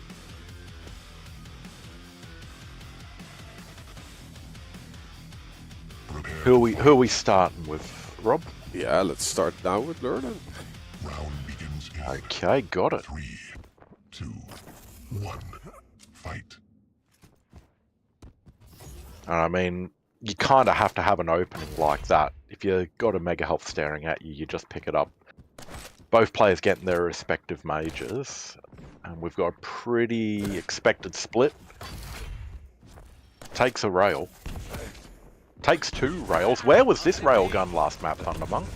Who are we starting with, Rob? Yeah, let's start now with Lure then. Round begins in Okay, got it. 3, 2, 1. Fight. And I mean, you kind of have to have an opening like that. If you've got a Mega Health staring at you, you just pick it up. Both players getting their respective mages. And we've got a pretty expected split. Takes a rail. Takes 2 rails. Where was this rail gun last map, Thundermonk?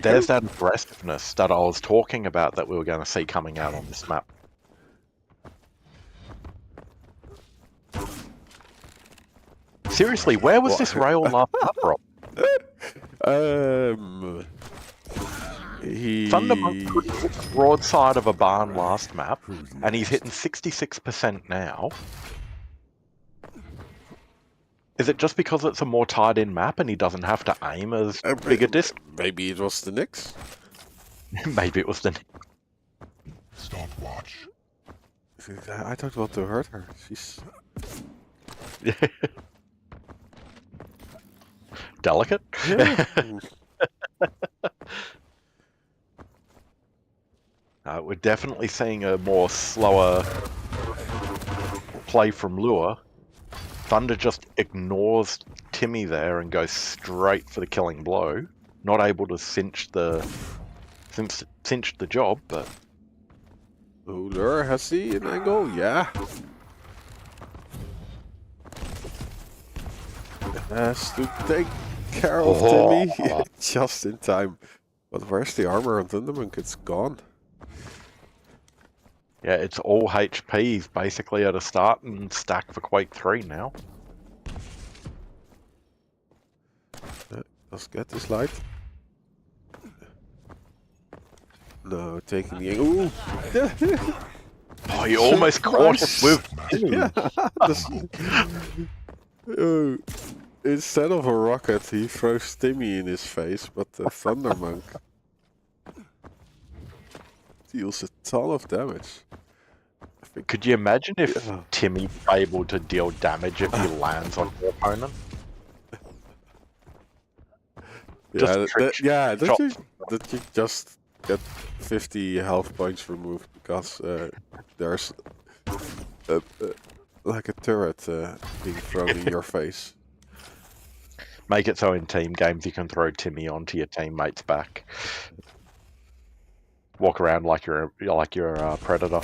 There's that aggressiveness that I was talking about that we were going to see coming out on this map. Seriously, where was this rail last map, Rob? Thundermonk could hit the broadside of a barn last map, and he's hitting 66% now. Is it just because it's a more tied-in map and he doesn't have to aim as big a disc? Maybe it was the Nyx. Maybe it was the... Stopwatch. I don't want to hurt her. She's... Delicate? Yeah. We're definitely seeing a more slower play from Lure. Thunder just ignores Timmy there and goes straight for the killing blow. Not able to cinch the job, but... Oh, Lure, has he an angle? Yeah. Has to take care of Timmy just in time. But where's the armor on Thundermonk? It's gone. Yeah, it's all HPs basically at a start and stack for Quake 3 now. Let's get this light. No, taking the angle. Ooh. Oh, you almost caught us with... Yeah. Instead of a rocket, he throws Timmy in his face, but the Thundermonk deals a ton of damage. Could you imagine if Timmy were able to deal damage if he lands on your opponent? Yeah, that you just get 50 health points removed because there's like a turret being thrown in your face. Make it so in team games you can throw Timmy onto your teammate's back. Walk around like you're a predator.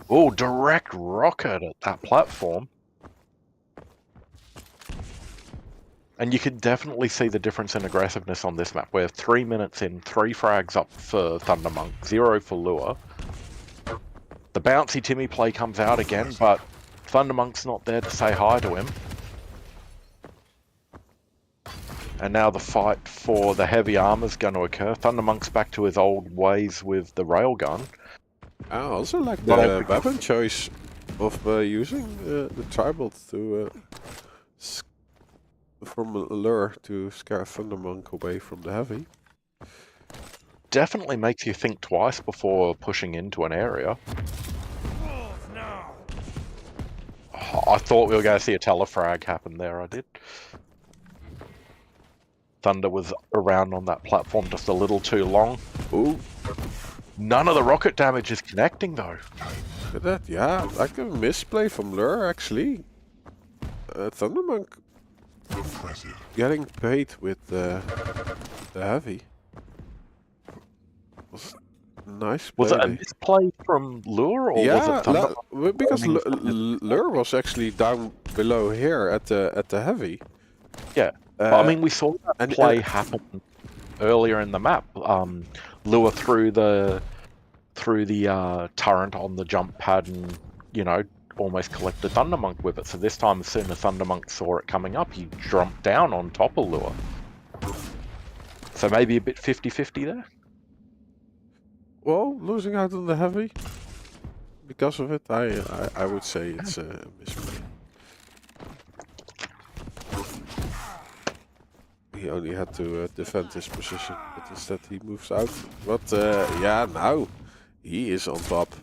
Oh, direct rocket at that platform. And you can definitely see the difference in aggressiveness on this map. We're 3 minutes in, 3 frags up for Thundermonk, 0 for Lure. The bouncy Timmy play comes out again, but Thundermonk's not there to say hi to him. And now the fight for the heavy armor is going to occur. Thundermonk's back to his old ways with the railgun. I also like the weapon choice of using the tribal to from Lure to scare Thundermonk away from the heavy. definitely makes you think twice before pushing into an area. Oh, I thought we were going to see a telefrag happen there, I did. Thunder was around on that platform just a little too long. Ooh, None of the rocket damage is connecting, though. look at that. Yeah, like a misplay from Lure, actually. Thundermonk Impressive. getting paid with the heavy. Was nice play. Was it a misplay from Lure, or was Yeah, it Thunder? because Lure was actually down below here at the heavy. Yeah, but I mean, we saw that play happen earlier in the map. Lure through the turret on the jump pad, and you know, almost collected Thundermonk with it. So this time, as soon as Thundermonk saw it coming up, he jumped down on top of Lure. So maybe a bit 50-50 there. Well, losing out on the heavy because of it, I would say it's a misplay. He only had to defend his position, but instead he moves out. But yeah, now he is on top.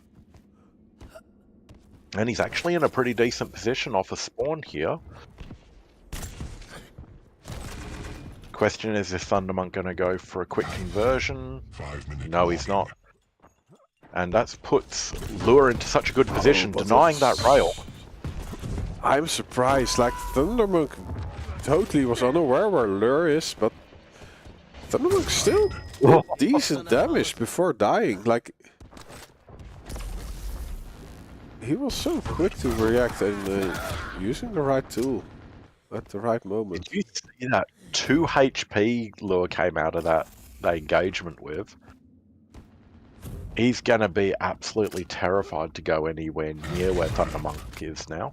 And he's actually in a pretty decent position off a spawn here. Question is Thundermonk going to go for a quick conversion? 5 minutes. No, he's not. And that puts Lure into such a good position, denying that rail. I'm surprised, like Thundermonk totally was unaware where Lure is, but Thundermonk still did decent damage before dying. Like, he was so quick to react and using the right tool at the right moment. Did you see that 2 HP Lure came out of that engagement with? He's going to be absolutely terrified to go anywhere near where Thundermonk is now.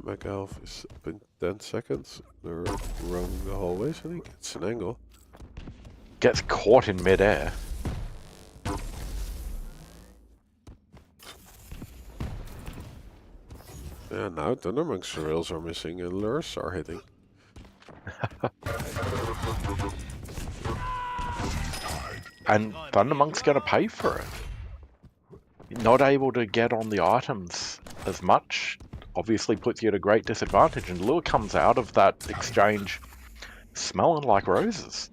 Mega Health is up in 10 seconds. They're roaming the hallways and he gets an angle. Gets caught in midair. Yeah, now Thundermonk's rails are missing and Lures are hitting. And Thundermonk's going to pay for it. Not able to get on the items as much obviously puts you at a great disadvantage, and Lure comes out of that exchange smelling like roses.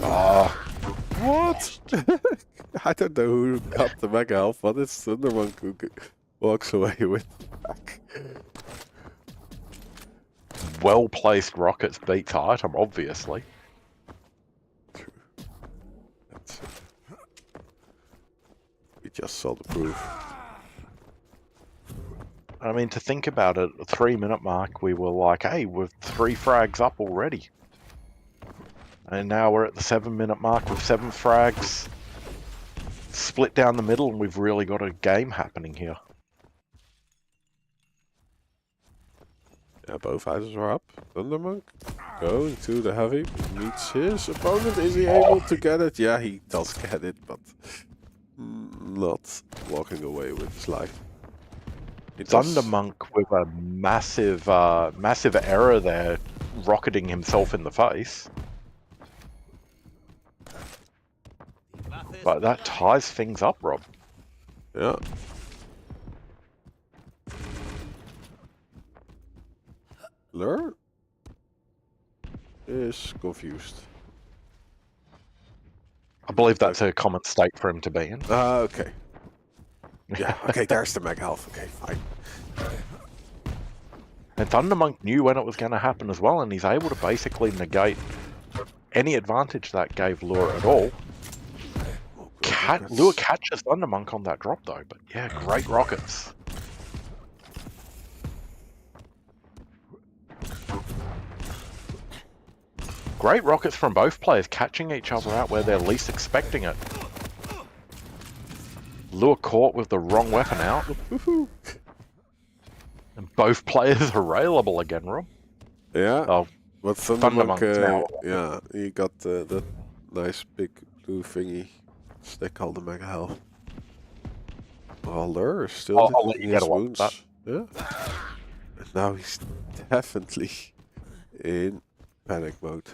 Oh, what? I don't know who got the Mega Health, but it's Thundermonk who walks away with the back. Well-placed rockets beats item, obviously. True. That's we just saw the proof. I mean, to think about it, at the 3-minute mark, we were like, hey, we're 3 frags up already. And now we're at the 7-minute mark with 7 frags. Split down the middle, and we've really got a game happening here. Yeah, both items are up. Thundermonk going to the heavy, meets his opponent. Is he able to get it? Yeah, he does get it, but not walking away with his life. Thundermonk with a massive error there, rocketing himself in the face. But that ties things up, Rob. Yeah. Lure is confused. I believe that's a common state for him to be in. Okay. Yeah, okay, there's the Mega Health. Okay, fine. And Thundermonk knew when it was going to happen as well, and he's able to basically negate any advantage that gave Lure at all. Lure catches Thundermonk on that drop though, but yeah, great rockets. Great rockets from both players, catching each other out where they're least expecting it. Lure caught with the wrong weapon out. And both players are railable again, Rob. Yeah. Oh, But Thundermonk, Thundermonk's now. yeah, he got that nice big blue thingy. So they call the Mega Health. Well, Lure is still I'll let licking you get his away with wounds. Yeah. And now he's definitely in panic mode.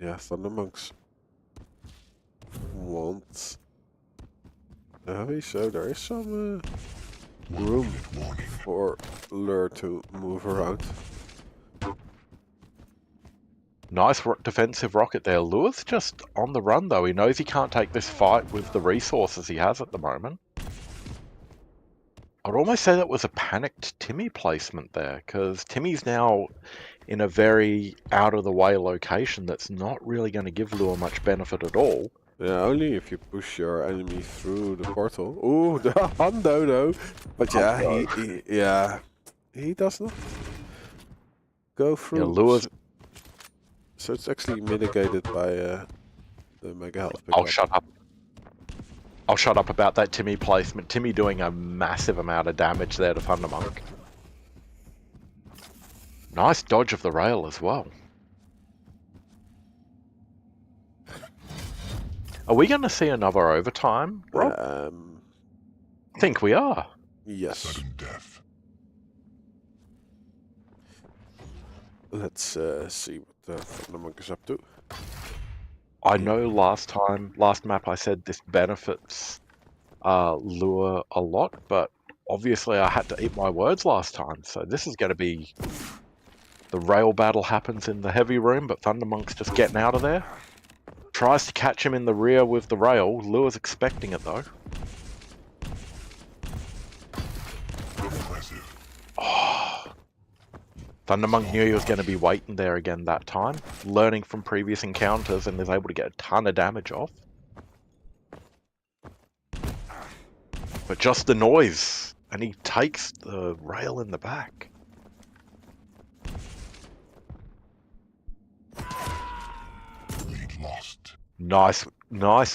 Yeah, Thundermonks want the heavy, so there is some room for Lure to move around. Nice defensive rocket there. Lure's just on the run, though. He knows he can't take this fight with the resources he has at the moment. I'd almost say that was a panicked Timmy placement there, because Timmy's now in a very out-of-the-way location that's not really going to give Lure much benefit at all. Yeah, only if you push your enemy through the portal. Ooh, the Hundo though. But yeah, he does not go through. Yeah, Lure's... So it's actually mitigated by the Mega Health pickup. I'll shut up. I'll shut up about that Timmy placement. Timmy doing a massive amount of damage there to Thundermonk. Nice dodge of the rail as well. Are we going to see another overtime, Rob? I think we are. Yes. Sudden death. Let's see what the Thundermonk is up to. I know last map I said this benefits Lure a lot, but obviously I had to eat my words last time, so this is going to be... The rail battle happens in the heavy room, but Thundermonk's just getting out of there. Tries to catch him in the rear with the rail. Lure's expecting it, though. Impressive. Oh. Thundermonk knew he was going to be waiting there again that time, learning from previous encounters, and is able to get a ton of damage off. But just the noise, and he takes the rail in the back. Lead lost. Nice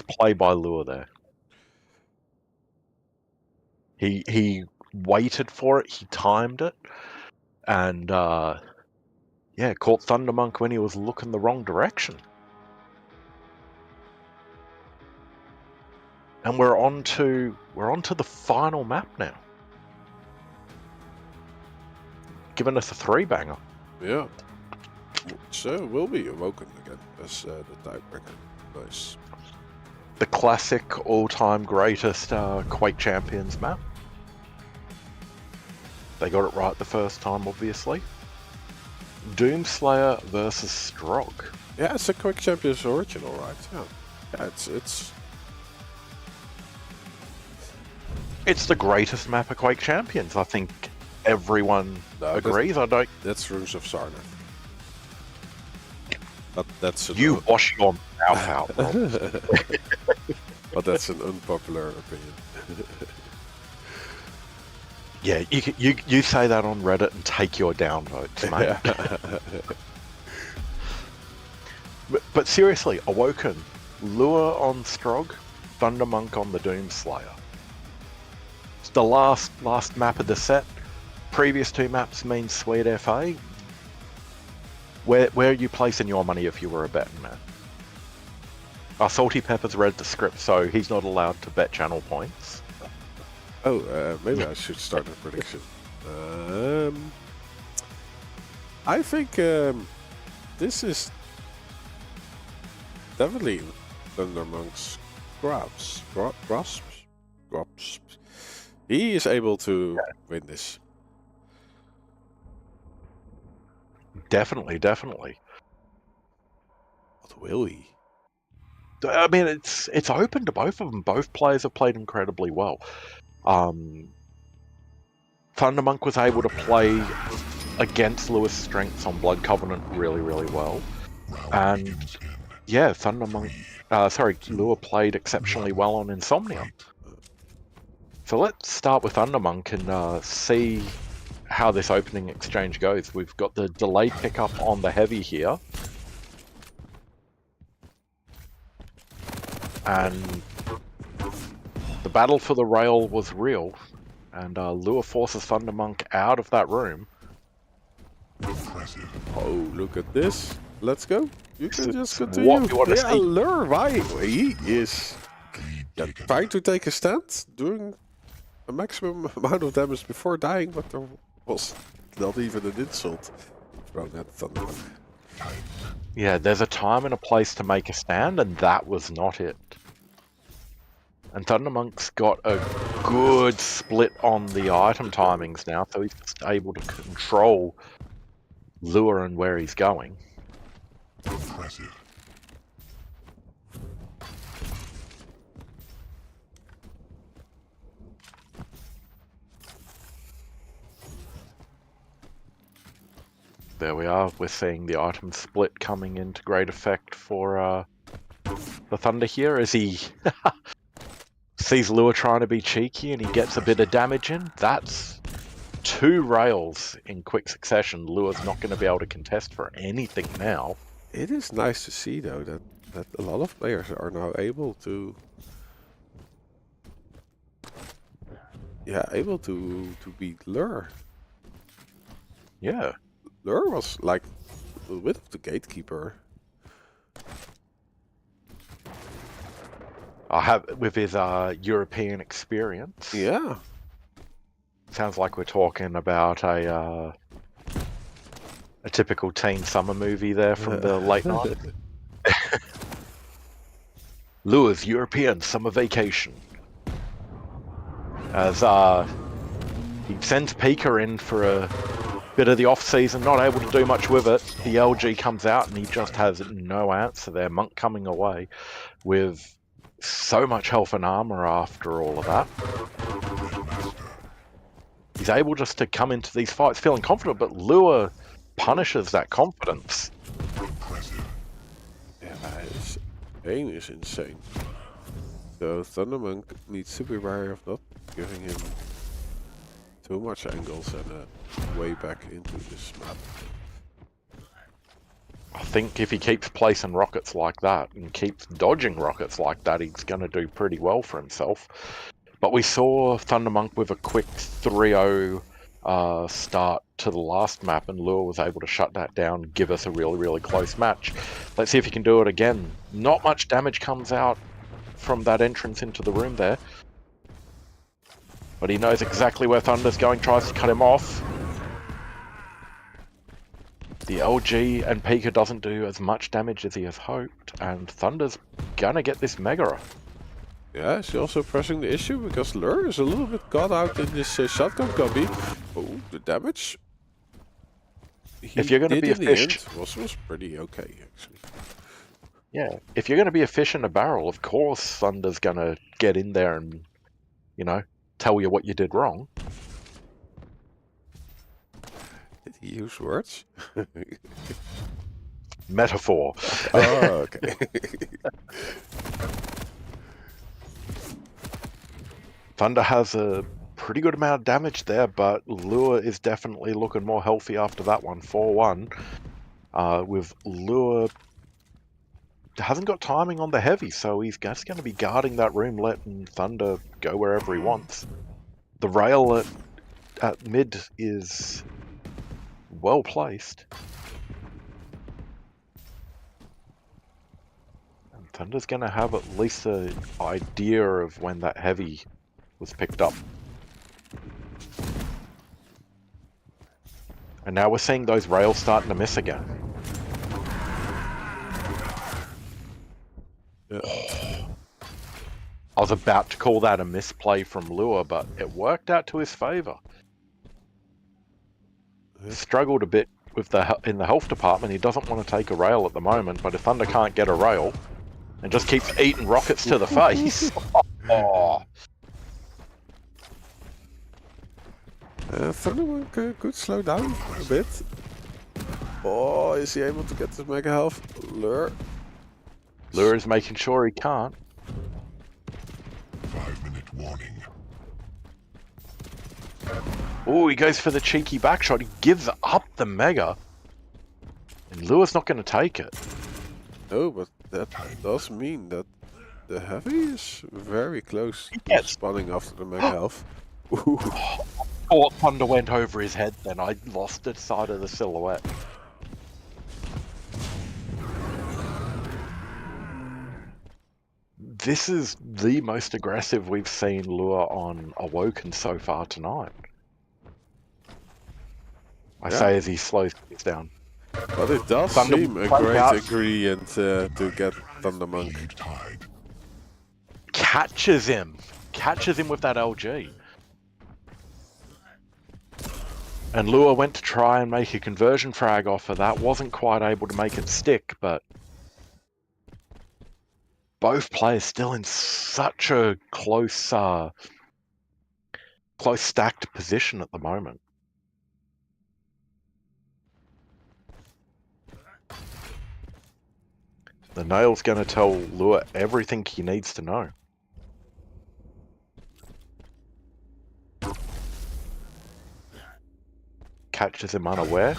play by Lure there. He waited for it, he timed it, and yeah, caught Thundermonk when he was looking the wrong direction. And we're on to the final map now. Giving us a 3-banger. Yeah. So will be awoken again as the tiebreaker. Nice. The classic all-time greatest Quake Champions map. They got it right the first time, obviously. Doomslayer versus Strog. Yeah, it's a Quake Champions original, right? Yeah, It's the greatest map of Quake Champions. I think everyone agrees. That's Runes of Sarnath. That's You wash your mouth out, Rob. But that's an unpopular opinion. Yeah, you say that on Reddit and take your downvotes, mate. but seriously, Awoken, Lure on Strog, Thundermonk on the Doomslayer. It's the last map of the set. Previous 2 maps mean sweet FA. Where are you placing your money if you were a betting man? Salty Pepper's read the script, so he's not allowed to bet channel points. Oh, maybe I should start a prediction. I think this is definitely Thundermonk's grasp. He is able to win this. Definitely. But will he? I mean, it's open to both of them. Both players have played incredibly well. Thundermonk was able to play against Lure's strengths on Blood Covenant really, really well. And yeah, Lure played exceptionally well on Insomnia. So let's start with Thundermonk and see how this opening exchange goes. We've got the delayed pickup on the heavy here. And the battle for the rail was real. And Lure forces Thundermonk out of that room. Impressive. Oh, look at this. Let's go. You can This just is continue. what we want to Yeah, see. Lure, why? He is trying to take a stand, doing a maximum amount of damage before dying, but there was not even an insult thrown at Thundermonk. Yeah, there's a time and a place to make a stand, and that was not it. And Thundermonk's got a good split on the item timings now, so he's just able to control Lure and where he's going. Impressive. There we are. We're seeing the item split coming into great effect for the Thunder here as he sees Lure trying to be cheeky and he gets a bit of damage in. That's 2 rails in quick succession. Lure's not going to be able to contest for anything now. It is nice to see, though, that a lot of players are now able to... Yeah, able to beat Lure. Yeah. Lure was like a bit of the gatekeeper. I have with his European experience. Yeah. Sounds like we're talking about a typical teen summer movie there from the late 90s. Lure's European summer vacation. As he sends Pika in for a bit of the off-season, not able to do much with it. The LG comes out and he just has no answer there. Monk coming away with so much health and armor after all of that. He's able just to come into these fights feeling confident, but Lure punishes that confidence. Yeah, his aim is insane. So Thundermonk needs to be wary of not giving him too much angles and a way back into this map. I think if he keeps placing rockets like that and keeps dodging rockets like that, he's going to do pretty well for himself. But we saw Thundermonk with a quick 3-0 start to the last map, and Lure was able to shut that down and give us a really, really close match. Let's see if he can do it again. Not much damage comes out from that entrance into the room there. But he knows exactly where Thunder's going, tries to cut him off. The LG and Pika doesn't do as much damage as he has hoped, and Thunder's gonna get this Mega. Yeah, is he also pressing the issue because Lure is a little bit caught out in this shotgun combi. Oh, the damage. If you're gonna be a fish, was pretty okay actually. Yeah, if you're gonna be a fish in a barrel, of course Thunder's gonna get in there and, you know, tell you what you did wrong. Did he use words? Metaphor. Oh, okay. Thunder has a pretty good amount of damage there, but Lure is definitely looking more healthy after that one. 4-1. With Lure hasn't got timing on the heavy, so he's just going to be guarding that room, letting Thunder go wherever he wants. The rail at mid is well placed. And Thunder's going to have at least an idea of when that heavy was picked up. And now we're seeing those rails starting to miss again. Yeah. I was about to call that a misplay from Lure, but it worked out to his favor. Struggled a bit with in the health department. He doesn't want to take a rail at the moment, but if Thunder can't get a rail and just keeps eating rockets to the face. Oh. Thundermonk could slow down a bit. Oh, is he able to get this mega health? Lure. Lure is making sure he can't. 5-minute warning. Oh, he goes for the cheeky backshot. He gives up the mega. And Lure's not going to take it. No, but that does mean that the heavy is very close to Yes. spawning after the mega health. Ooh. Oh, Thunder went over his head then. I lost the side of the silhouette. This is the most aggressive we've seen Lure on Awoken so far tonight. I Yeah. say as he slows things down. But it does Thunder seem a will great out. ingredient to get Thunder Monk. Lead tide. Catches him with that LG. And Lure went to try and make a conversion frag off of that. Wasn't quite able to make it stick, but both players still in such a close stacked position at the moment. The nail's going to tell Lure everything he needs to know. Catches him unaware.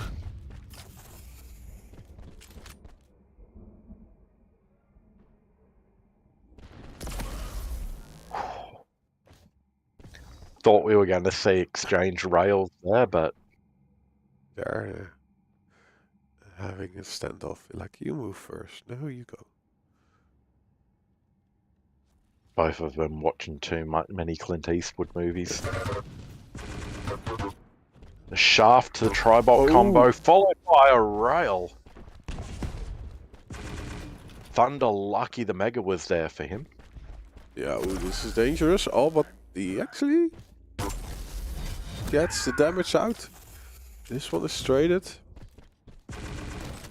Thought we were going to see exchange rails there, but They're having a standoff. Like, you move first. No, you go. both of them watching too many Clint Eastwood movies. The shaft to the tribot combo, followed by a rail. Thunder lucky the Mega was there for him. Yeah, ooh, this is dangerous. Oh, but he actually gets the damage out. This one is traded.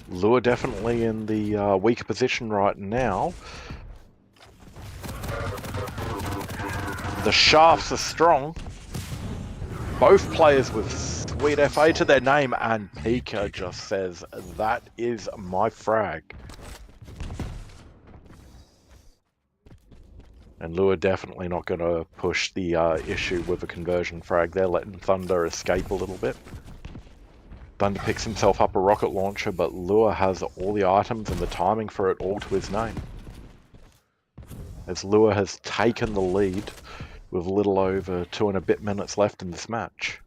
Lure definitely in the weaker position right now. The shafts are strong. Both players with sweet FA to their name, and Pika just says, that is my frag. And Lure definitely not going to push the issue with a conversion frag. They're letting Thunder escape a little bit. Thunder picks himself up a rocket launcher, but Lure has all the items and the timing for it all to his name. As Lure has taken the lead with a little over 2 and a bit minutes left in this match.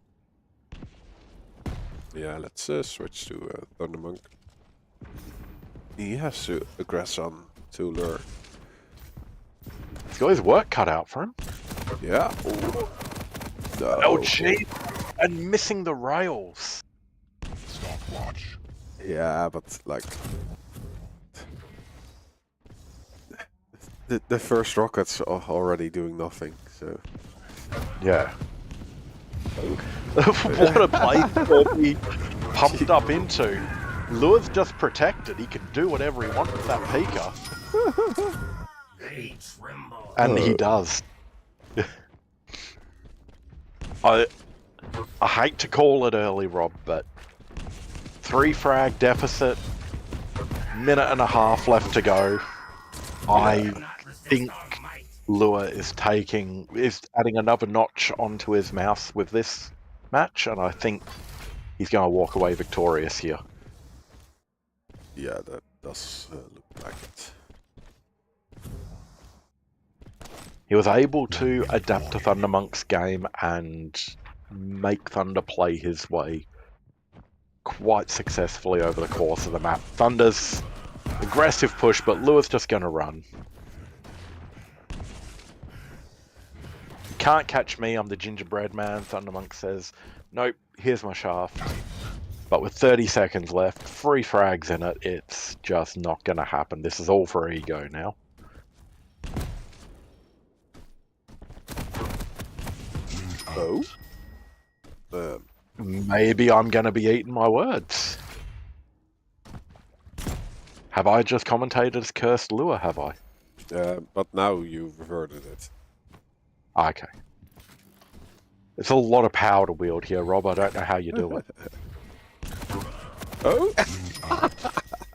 Yeah, let's switch to Thunder Monk. He has to aggress on to Lure. He's got his work cut out for him. Yeah. Ooh. No. LG and missing the rails. Stopwatch. Yeah, but like the first rockets are already doing nothing. So Yeah. What a place to be pumped up into. Lure's just protected. He can do whatever he wants with that Pika. And he does. I hate to call it early, Rob, but 3 frag deficit, minute and a half left to go. I think Lure is adding another notch onto his mouse with this match, and I think he's going to walk away victorious here. yeah, that does look like it. He was able to adapt to Thunder Monk's game and make Thunder play his way quite successfully over the course of the map. Thunder's aggressive push, but Lure's just going to run. Can't catch me, I'm the gingerbread man, Thunder Monk says. Nope, here's my shaft. But with 30 seconds left, 3 frags in it, it's just not going to happen. This is all for ego now. Oh. Maybe I'm going to be eating my words. Have I just commentated as cursed Lure, have I? But now you've reverted it. Okay. It's a lot of power to wield here, Rob. I don't know how you do it. Oh.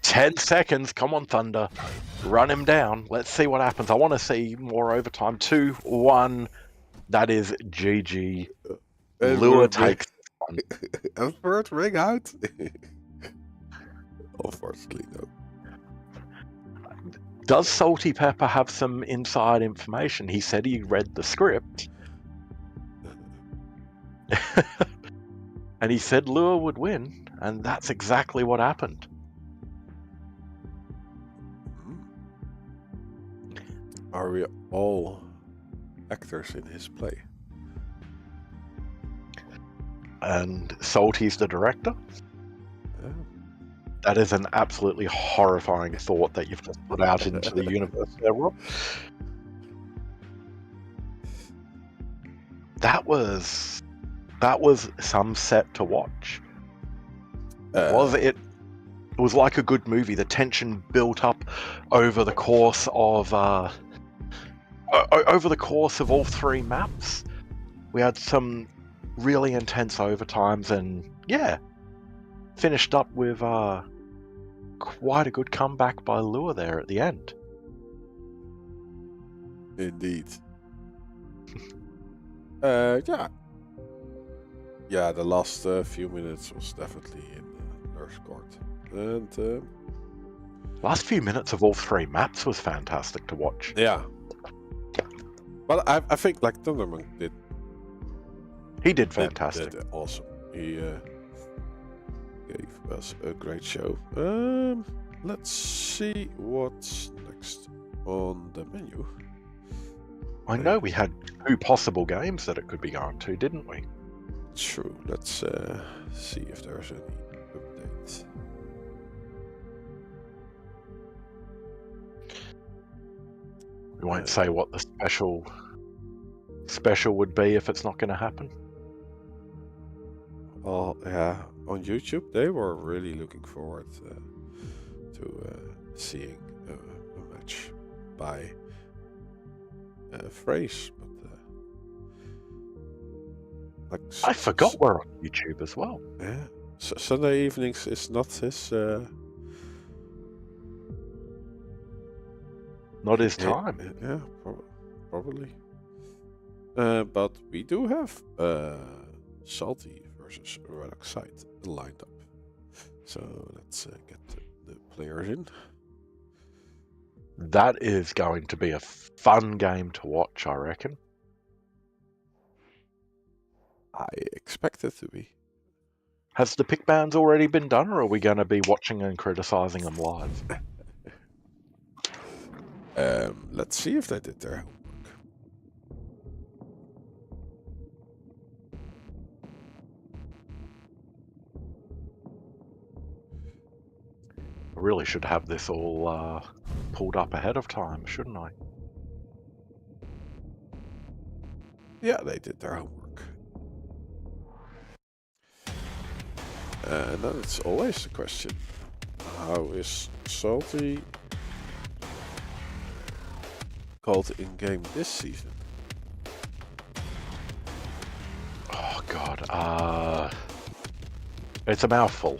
10 seconds. Come on, Thunder. Run him down. Let's see what happens. I want to see more overtime. 2-1. That is GG. Lure takes one. A third ring out? Unfortunately, no. Does Salty Pepper have some inside information? He said he read the script. And he said Lure would win, and that's exactly what happened. Are we all actors in his play? And Salty's the director? Yeah. That is an absolutely horrifying thought that you've just put out into the universe there, Rob. That was some set to watch. Was it? It was like a good movie. The tension built up over the course of all three maps. We had some really intense overtimes, and yeah, finished up with quite a good comeback by Lure there at the end. Indeed. Yeah, the last few minutes was definitely in Lure's court. And Last few minutes of all three maps was fantastic to watch. yeah. But I think like Thundermonk did Fantastic. did awesome. He gave us a great show. Let's see what's next on the menu. I know we had 2 possible games that it could be going to, didn't we? True. Let's see if there's any updates. We won't say what the special would be if it's not going to happen. Oh yeah, on YouTube they were really looking forward to seeing a match by Phrase, but like I forgot we're on YouTube as well. Yeah, Sunday evenings is not his Not his time. Yeah, probably. But we do have Salty versus Oxide lined up. So let's get the players in. That is going to be a fun game to watch, I reckon. I expect it to be. Has the pick bans already been done, or are we going to be watching and criticizing them live? Let's see if they did their homework. I really should have this all pulled up ahead of time, shouldn't I? Yeah, they did their homework. And then it's always the question, how is Salty called in-game this season? Oh god, it's a mouthful.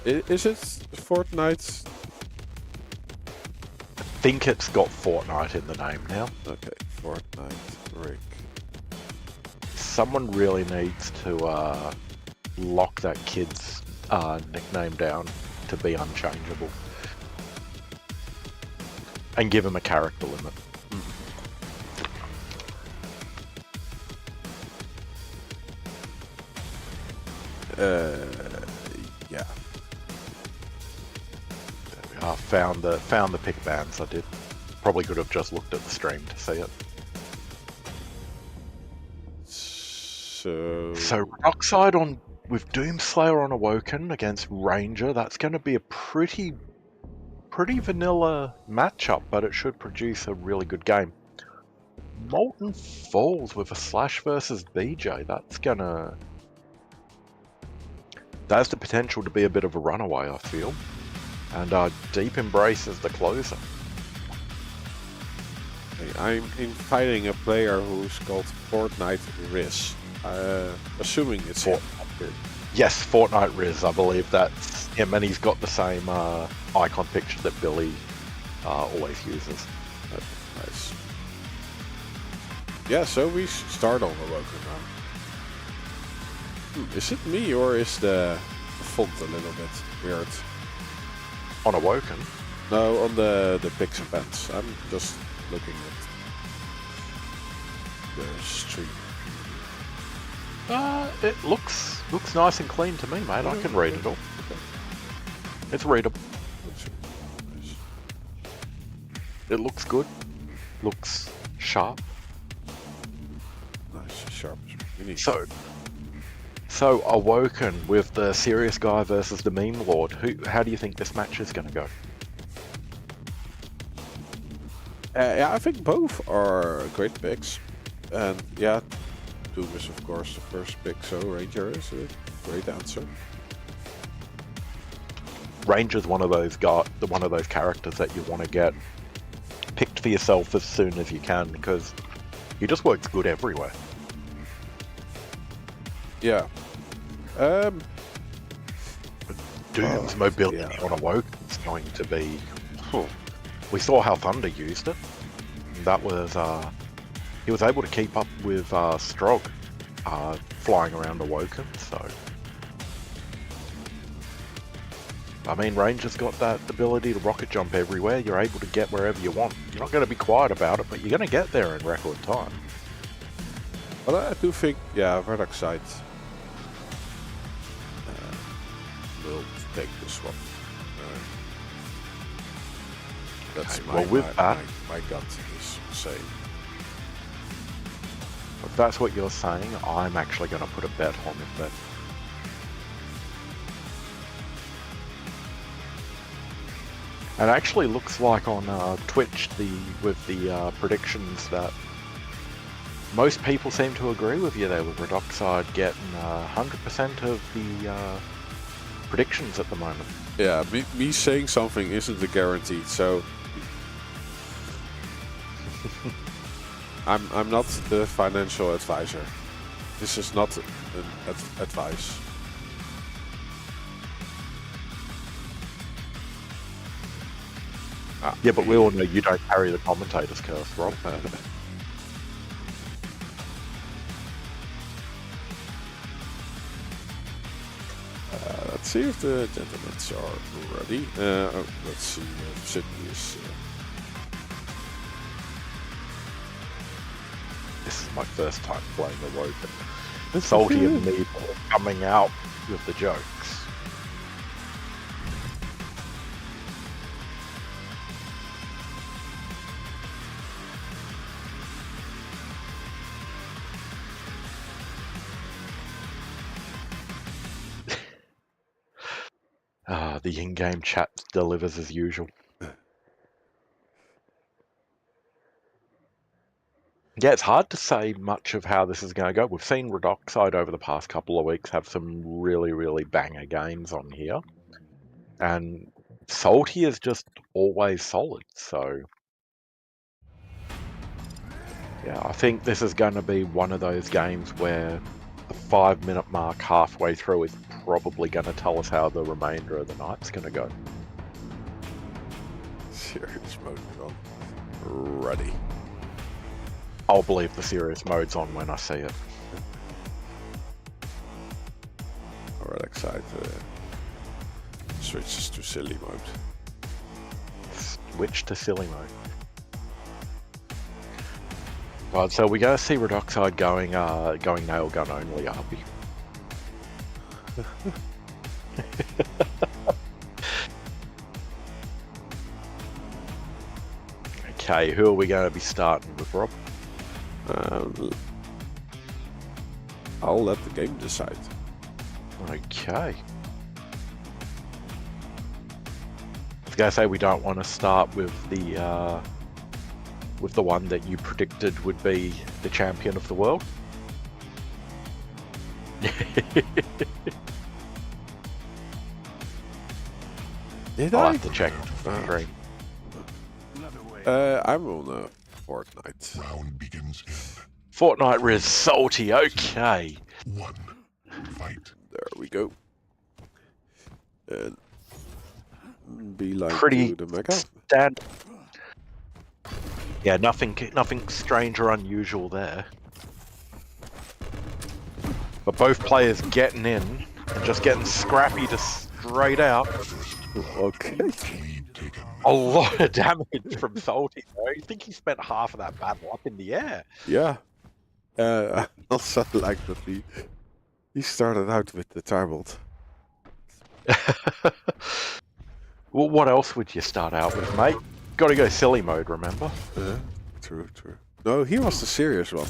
Is it Fortnite? I think it's got Fortnite in the name now. Okay, Fortnite Rick. Someone really needs to lock that kid's nickname down to be unchangeable. And give him a character limit. Yeah. There we are. Found the pick bands. I did. Probably could have just looked at the stream to see it. So Oxide on with Doomslayer on Awoken against Ranger. That's going to be a pretty vanilla matchup, but it should produce a really good game. Molten Falls with a Slash versus BJ. That has the potential to be a bit of a runaway, I feel. And Deep Embrace is the closer. I'm fighting a player who's called Fortnite Riz. Assuming it's him. Yes, Fortnite Riz. I believe that's him, and he's got the same icon picture that Billy always uses. Nice. Yeah, so we start on Awoken now. Is it me or is the font a little bit weird? On Awoken? No, on the picks and pans. I'm just looking at the stream. It looks nice and clean to me, mate. I can read it all. It's readable. Nice. It looks good. Looks sharp. Nice, sharp. Really. So Awoken with the serious guy versus the meme lord. How do you think this match is going to go? Yeah, I think both are great picks, and yeah, Doom is of course the first pick, so Ranger is a great answer. Ranger's one of those characters that you want to get picked for yourself as soon as you can because he just works good everywhere. Yeah. Doom's mobility on Awoken is going to be. We saw how Thunder used it. That was he was able to keep up with Strog flying around Awoken. So I mean, Ranger's got that ability to rocket jump everywhere. You're able to get wherever you want. You're not going to be quiet about it, but you're going to get there in record time. But I do think, yeah, Oxide will take this one. That's Okay, well, with that, my gut is saying. If that's what you're saying, I'm actually going to put a bet on it. But it actually looks like on Twitch with the predictions that most people seem to agree with you there, with Redoxide getting 100% of the predictions at the moment. Yeah, me saying something isn't a guarantee, so I'm not the financial advisor. This is not an advice. Yeah, but we all know you don't carry the commentator's curse, Rob. Let's see if the gentlemen are ready. Let's see if Sydney is. This is my first time playing Awoken. Salty and me coming out with the jokes. The in-game chat delivers as usual. Yeah, it's hard to say much of how this is going to go. We've seen Redoxide over the past couple of weeks have some really, really banger games on here. And Salty is just always solid, so yeah, I think this is going to be one of those games where the 5-minute mark halfway through is probably going to tell us how the remainder of the night's going to go. Serious mode on. Ready. I'll believe the serious mode's on when I see it. Alright, Oxide switches to silly mode. Switch to silly mode. Right, so we're going to see Redoxide going nail gun only, are we? Okay, who are we going to be starting with, Rob? I'll let the game decide. Okay. I was going to say we don't want to start with the one that you predicted would be the champion of the world. Did I'll I? have to check the screen. I'm on Fortnite. Round begins in Fortnite Riz Salty, okay. 1. Fight. There we go. And be like Pretty to the mega. standard. Yeah, nothing strange or unusual there. But both players getting in and just getting scrappy to straight out. Okay. Lead taken. A lot of damage from Salty though. I think he spent half of that battle up in the air. Yeah. I also like that he started out with the Tarbolt. Well, what else would you start out with, mate? Got to go silly mode, remember? True. No, he was the serious one.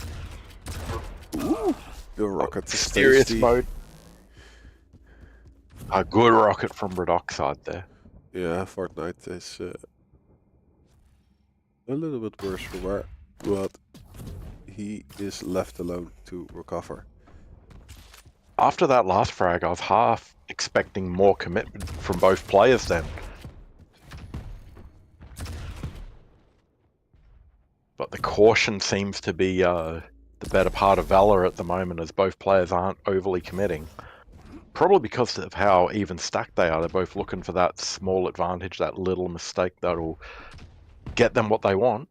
Ooh, the rocket is Serious tasty. mode. A good rocket from Red Oxide there. Yeah, Fortnite is a little bit worse for wear, but he is left alone to recover. After that last frag, I was half expecting more commitment from both players then. But the caution seems to be the better part of valor at the moment, as both players aren't overly committing. Probably because of how even stacked they are. They're both looking for that small advantage, that little mistake that'll get them what they want.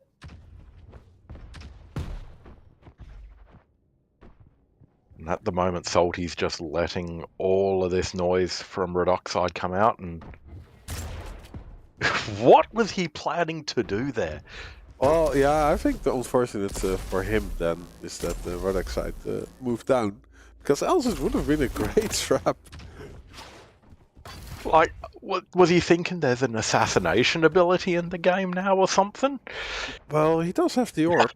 And at the moment, Salty's just letting all of this noise from Red Oxide come out. And what was he planning to do there? Well, yeah, I think the unfortunate for him then is that the Red Oxide moved down, because else it would have been a great trap. Like, what was he thinking? There's an assassination ability in the game now or something? Well, he does have the orb,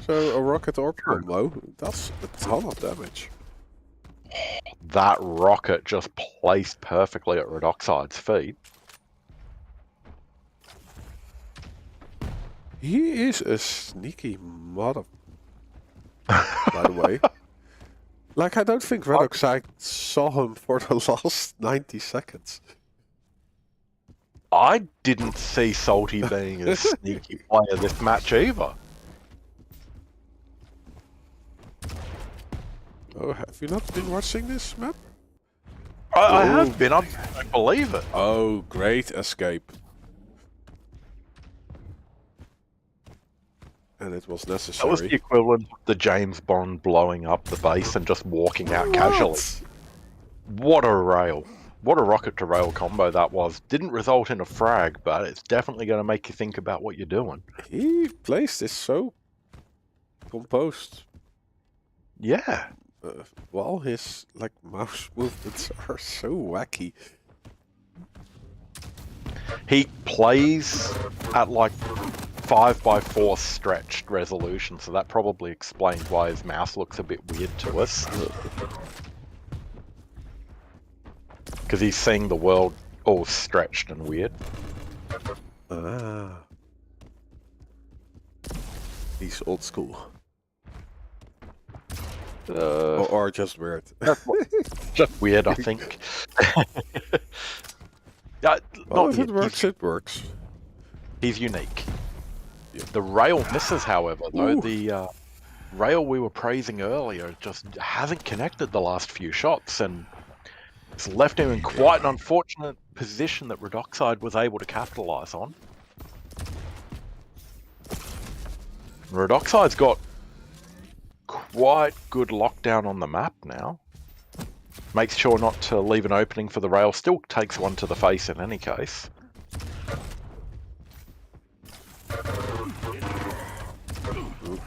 so a rocket orb combo does a ton of damage. That rocket just placed perfectly at Red Oxide's feet. He is a sneaky mother. By the way. Like, I don't think Red Oxide saw him for the last 90 seconds. I didn't see Salty being a sneaky player this match either. Oh, have you not been watching this map? I have been, I don't believe it. Oh, great escape. And it was necessary. That was the equivalent of the James Bond blowing up the base and just walking out casually. What a rail. What a rocket to rail combo that was. Didn't result in a frag, but it's definitely going to make you think about what you're doing. He plays this so composed. Yeah. While his mouse movements are so wacky. He plays at 5x4 stretched resolution, so that probably explains why his mouse looks a bit weird to us. Because he's seeing the world all stretched and weird. Ah. He's old school. Or just weird. Just weird, I think. Well, if it works, it works. He's unique. Yeah. The rail misses, however, though. Ooh. The rail we were praising earlier just hasn't connected the last few shots, and it's left him in quite an unfortunate position that Red Oxide was able to capitalise on. Red Oxide's got quite good lockdown on the map now. Makes sure not to leave an opening for the rail. Still takes one to the face in any case.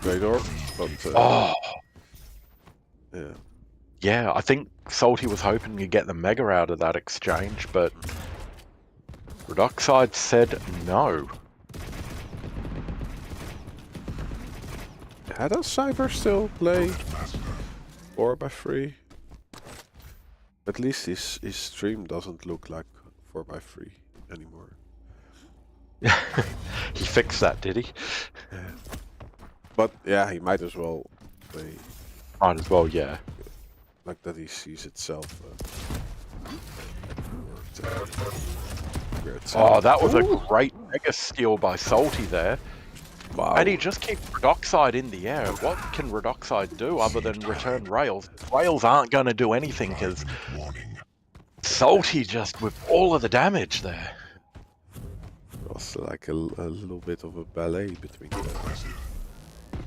Great orb, but yeah. Yeah, I think Salty was hoping to get the Mega out of that exchange, but Red Oxide said no. How does Cyber still play 4x3? At least his stream doesn't look like 4x3 anymore. He fixed that, did he? Yeah. But yeah, he might as well play Might as well, yeah. like that. He sees itself. Oh, that was a great Mega steal by Salty there. Wow. And he just keeps Red Oxide in the air. What can Red Oxide do other than return rails? Rails aren't going to do anything because Salty just with all of the damage there. It was like a little bit of a ballet between the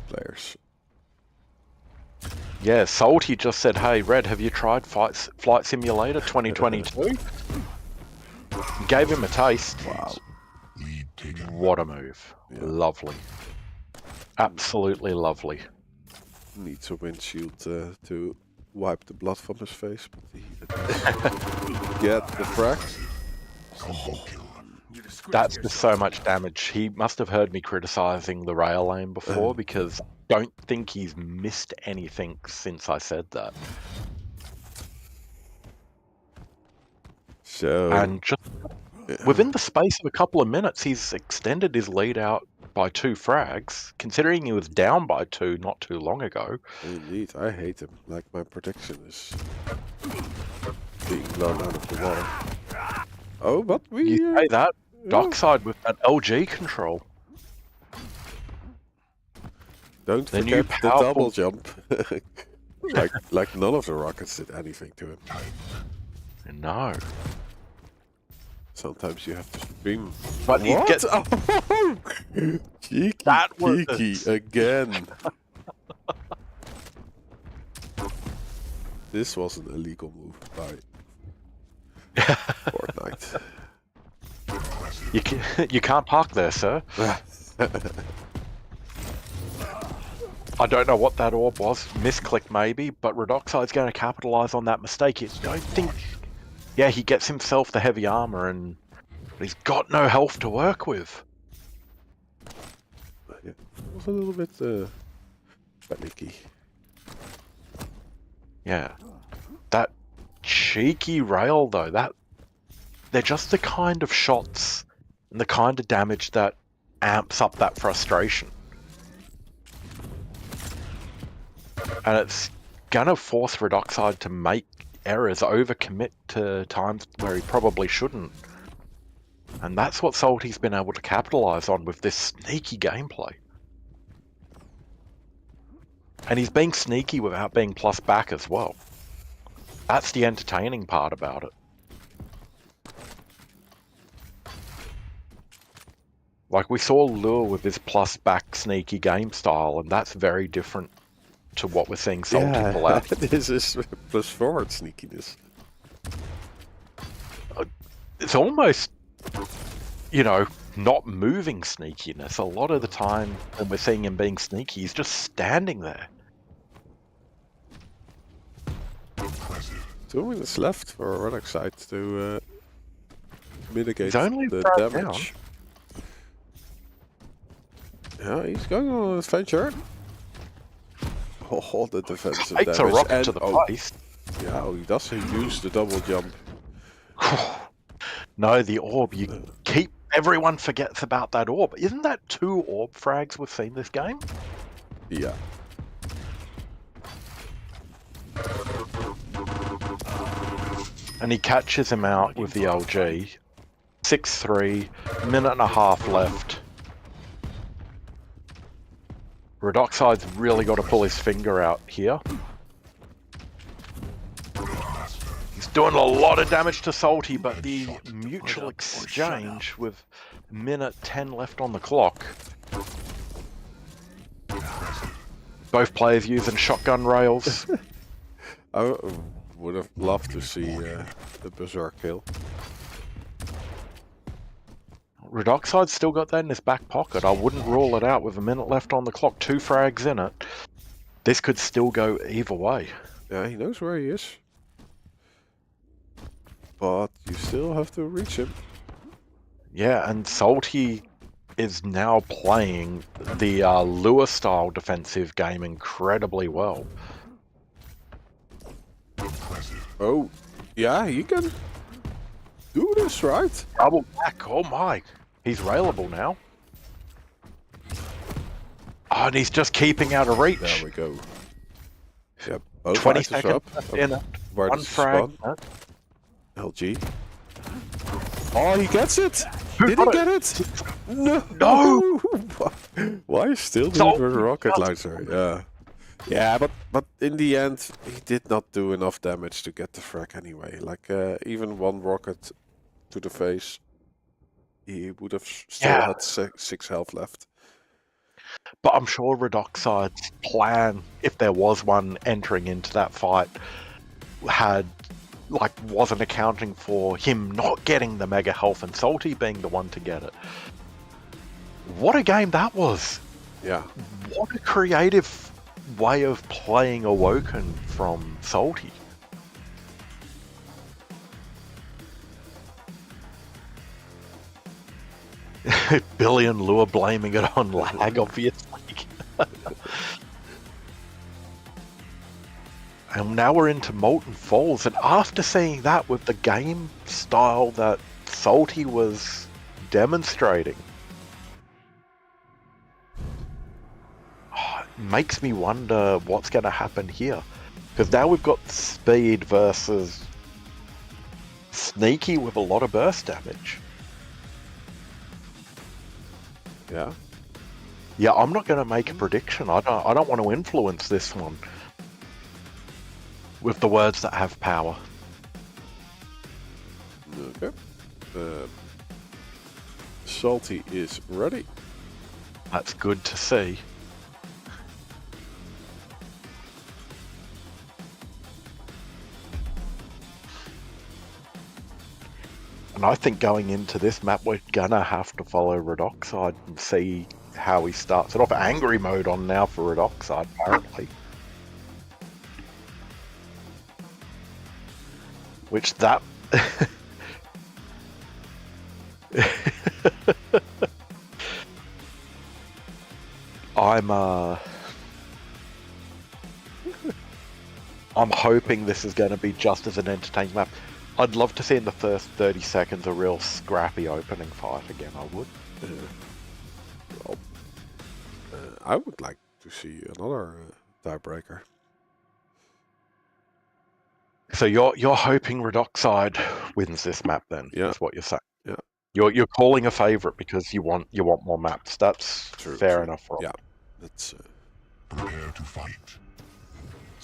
players. Yeah, Salty just said, "Hey, Red, have you tried Flight Simulator 2022?" Gave him a taste. Wow. What a move. Yeah. Lovely. Absolutely lovely. needs a windshield to wipe the blood from his face, but he get the frag. Combo kill. That's just so much damage. He must have heard me criticizing the rail lane before because I don't think he's missed anything since I said that. So And just within the space of a couple of minutes, he's extended his lead out by 2 frags, considering he was down by 2 not too long ago. indeed, I hate him. Like my prediction is being blown out of the water. Oh, but we You say that, Oxide with that LG control. don't the new forget the powerful- double jump. like none of the rockets did anything to him. No. Sometimes you have to scream. But he What? gets... Oh, cheeky, That was cheeky again. This was an illegal move by Fortnite. You can't park there, sir. I don't know what that orb was. Misclick maybe, but Redoxide's going to capitalize on that mistake. I don't think... Yeah, he gets himself the heavy armor, and he's got no health to work with. Yeah, it was a little bit panicky. Yeah. That cheeky rail, though, they're just the kind of shots and the kind of damage that amps up that frustration. And it's gonna force Redoxide to make errors, overcommit to times where he probably shouldn't. And that's what Salty's been able to capitalize on with this sneaky gameplay. And he's being sneaky without being plus back as well. That's the entertaining part about it. Like, we saw Lure with his plus back sneaky game style, and that's very different to what we're seeing Salty pull out. This is plus forward sneakiness. It's almost, you know, not moving sneakiness. A lot of the time when we're seeing him being sneaky, he's just standing there. 2 minutes left for Oxide to mitigate He's only the frag damage. Yeah, he's going on an adventure. Oh, the defensive Takes a damage. rocket And, to the oh, face. yeah, he does use the double jump. No, the orb. Everyone forgets about that orb. Isn't that 2 orb frags we've seen this game? Yeah. And he catches him out with the LG. 6-3, minute and a half left. Redoxide's really got to pull his finger out here. He's doing a lot of damage to Salty, but the mutual exchange with minute 10 left on the clock. Both players using shotgun rails. I would have loved to see the Berserk kill. Redoxide's still got that in his back pocket. I wouldn't rule it out with a minute left on the clock, 2 frags in it. This could still go either way. Yeah, he knows where he is. But you still have to reach him. Yeah, and Salty is now playing the Lure-style defensive game incredibly well. Oh, yeah, he can do this, right? Double back, oh my. He's railable now. Oh, and he's just keeping out of reach. There we go. Yep. Both 20 items seconds up. left in it. Where 1 does it frag. spawn? LG. Oh, he gets it! Who Did he got get it? No! No! Why still do So- the rocket launcher? Yeah. Yeah, but in the end, he did not do enough damage to get the frag anyway. Like, even 1 rocket to the face, he would have still Yeah. had 6 health left. But I'm sure Redoxide's plan, if there was one entering into that fight, wasn't accounting for him not getting the mega health and Salty being the one to get it. What a game that was! Yeah. What a creative way of playing Awoken from Salty. Billy and Lua blaming it on lag, obviously. And now we're into Molten Falls, and after seeing that with the game style that Salty was demonstrating, it makes me wonder what's going to happen here. Because now we've got speed versus sneaky with a lot of burst damage. Yeah. Yeah, I'm not going to make a prediction. I don't want to influence this one with the words that have power. Okay. Salty is ready. That's good to see. And I think going into this map, we're gonna have to follow Red Oxide and see how he starts it off. Angry mode on now for Red Oxide, apparently. Which that... I'm hoping this is going to be just as an entertaining map. I'd love to see in the first 30 seconds a real scrappy opening fight again, I would. Well, I would like to see another tiebreaker. So you're hoping Red Oxide wins this map then? Yeah. Is what you're saying? Yeah. You're calling a favourite because you want more maps. That's fair enough. Rob. Yeah. That's Prepare to fight.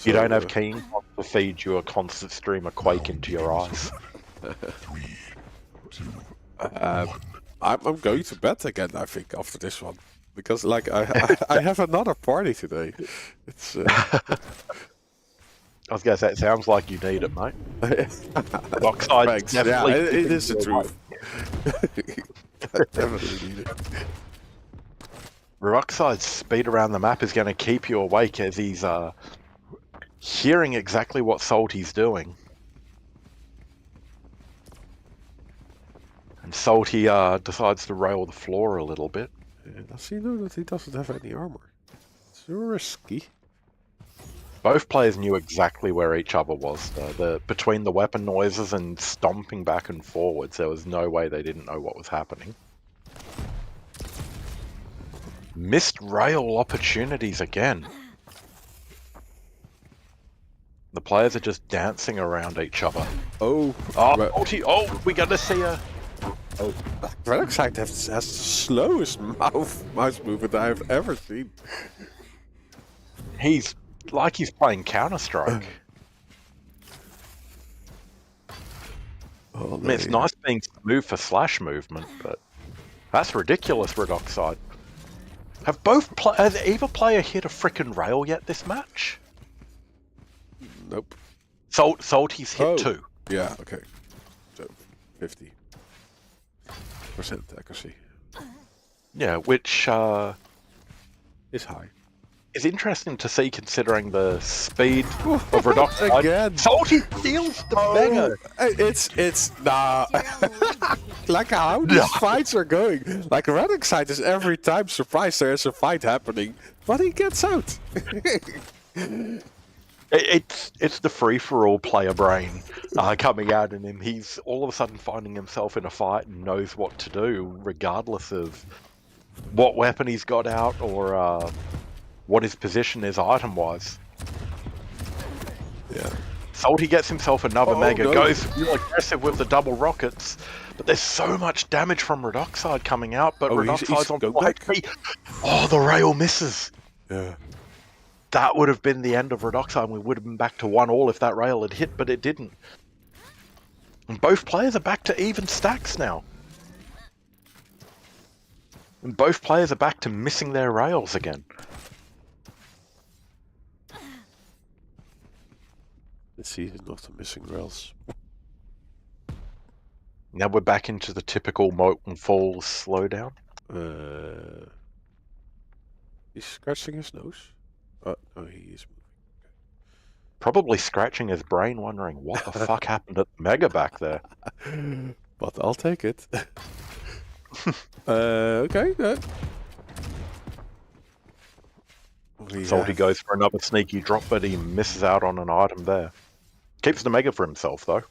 You don't have Keen to feed you a constant stream of Quake into your eyes. 3, 2, I'm going to bed again, I think, after this one. Because, like, I have another party today. It's... I was going to say, it sounds like you need it, mate. Oxide Thanks. definitely... Yeah, it is the truth. I definitely need it. Oxide's speed around the map is going to keep you awake as he's hearing exactly what Salty's doing. And Salty decides to rail the floor a little bit. Yeah, does he know that he doesn't have any armor? It's risky. Both players knew exactly where each other was. Between the weapon noises and stomping back and forwards, there was no way they didn't know what was happening. Missed rail opportunities again. The players are just dancing around each other. Oh, we're gonna see a... Oh, Red Oxide has the slowest mouse movement I've ever seen. He's playing Counter-Strike. Oh, I mean, it's nice being smooth for slash movement, but that's ridiculous, Red Oxide. Has either player hit a frickin' rail yet this match? Nope. Salty's hit 2. Yeah, okay. So, 50% accuracy. Yeah, which is high. Is interesting to see considering the speed of Red Oxide. Again. Salty steals the banger. It's nah. Like how these fights are going. Like Red Oxide is every time surprised there is a fight happening, but he gets out. It's the free-for-all player brain coming out in him. He's all of a sudden finding himself in a fight and knows what to do, regardless of what weapon he's got out or what his position is item-wise. Yeah. Salty gets himself another mega, no. goes real aggressive with the double rockets, but there's so much damage from Red Oxide coming out, but Red Oxide's on flight 3. Oh, the rail misses. Yeah. That would have been the end of Red Oxide, and we would have been back to 1-1 if that rail had hit, but it didn't. And both players are back to even stacks now. And both players are back to missing their rails again. This season of the missing rails. Now we're back into the typical Molten Falls slowdown. He's scratching his nose. Oh, no, he is Probably scratching his brain, wondering what the fuck happened at the Mega back there. moving. But I'll take it. Okay, good. Salty goes for another sneaky drop, but he misses out on an item there. Keeps the Mega for himself, though.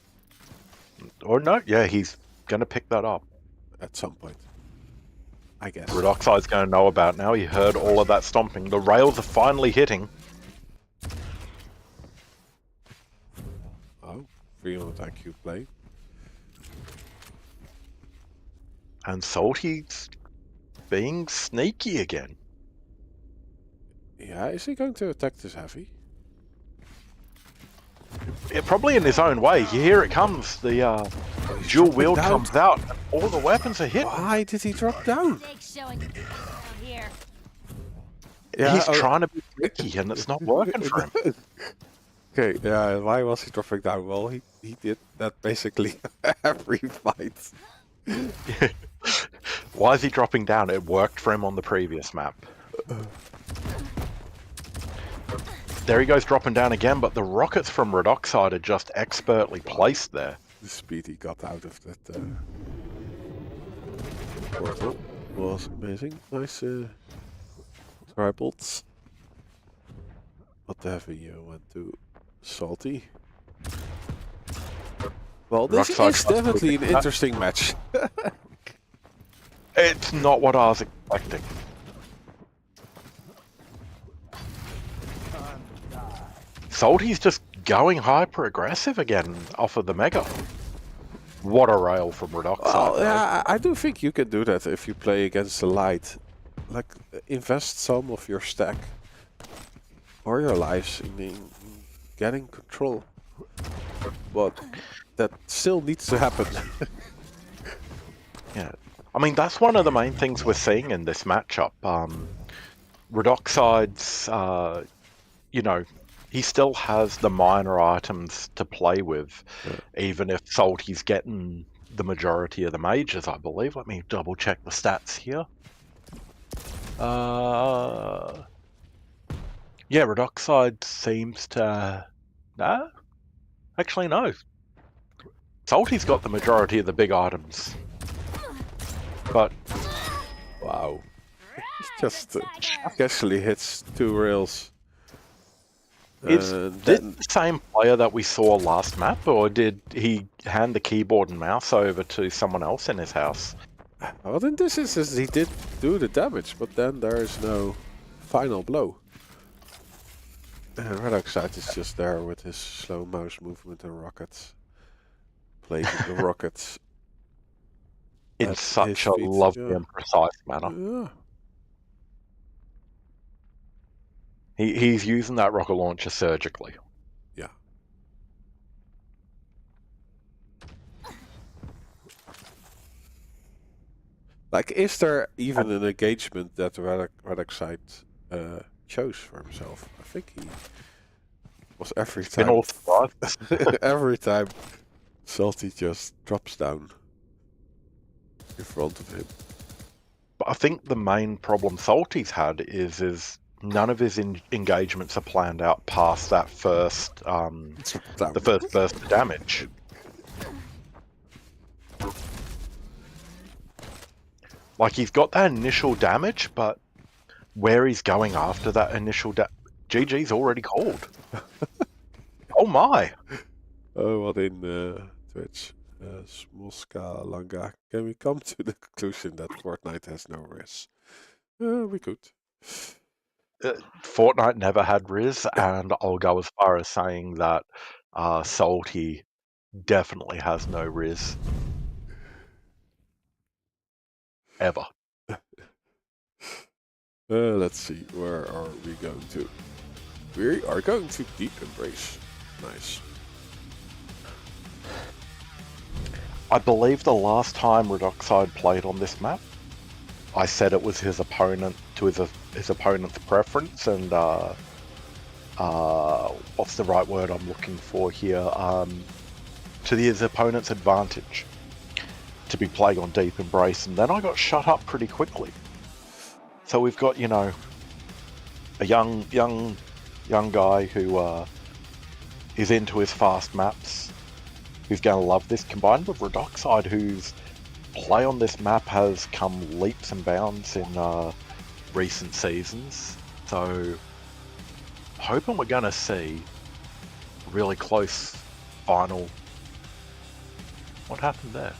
Or no, yeah, he's going to pick that up. At some point, I guess. Red Oxide's going to know about now. He heard all of that stomping. The rails are finally hitting. Oh, 300 IQ play. And Salty's being sneaky again. Yeah, is he going to attack this heavy? Yeah, probably in his own way. Here it comes. The dual wield comes out. And all the weapons are hit. Why did he drop down? Here. Yeah, He's trying to be tricky and it's not working for him. Okay, yeah, why was he dropping down? Well, he did that basically every fight. Why is he dropping down? It worked for him on the previous map. There he goes dropping down again, but the rockets from Red Oxide are just expertly placed there. The speed he got out of that portal was amazing. Nice triples. But the heavy went to Salty. Well, this is definitely an interesting match. It's not what I was expecting. Salty's just going hyper aggressive again off of the Mega. What a rail from Red Oxide. Well, yeah, I do think you can do that if you play against the light. Like, invest some of your stack or your lives in getting control. But that still needs to happen. Yeah, I mean, that's one of the main things we're seeing in this matchup. Red Oxide's, you know, he still has the minor items to play with, even if Salty's getting the majority of the mages, I believe. Let me double check the stats here. Yeah, Red Oxide seems to... Actually, no. Salty's got the majority of the big items. But... Wow. Just casually hits 2 rails. Is this the same player that we saw last map, or did he hand the keyboard and mouse over to someone else in his house? Well, in this instance, he did do the damage, but then there is no final blow. And Red Oxide is just there with his slow mouse movement and rockets. Placing the rockets In such a lovely and precise manner. Yeah. He's using that rocket launcher surgically. Yeah. Like, is there even an engagement that Red Oxide chose for himself? I think he was every time. Every time Salty just drops down in front of him. But I think the main problem Salty's had is none of his engagements are planned out past that first, the first burst of damage. Like, he's got that initial damage, but where he's going after that initial GG's already called. Oh my! Oh, what in Twitch? Smolska Langa. Can we come to the conclusion that Fortnite has no risk? We could. Fortnite never had Riz, and I'll go as far as saying that Salty definitely has no Riz. Ever. Let's see, where are we going to? We are going to Deep Embrace. Nice. I believe the last time Red Oxide played on this map, I said it was his opponent to his opponent's preference, and what's the right word I'm looking for here? To his opponent's advantage to be playing on Deep Embrace, and then I got shut up pretty quickly. So we've got, you know, a young guy who is into his fast maps, who's going to love this, combined with Oxide, whose play on this map has come leaps and bounds in recent seasons. So, hoping we're going to see really close final. What happened there?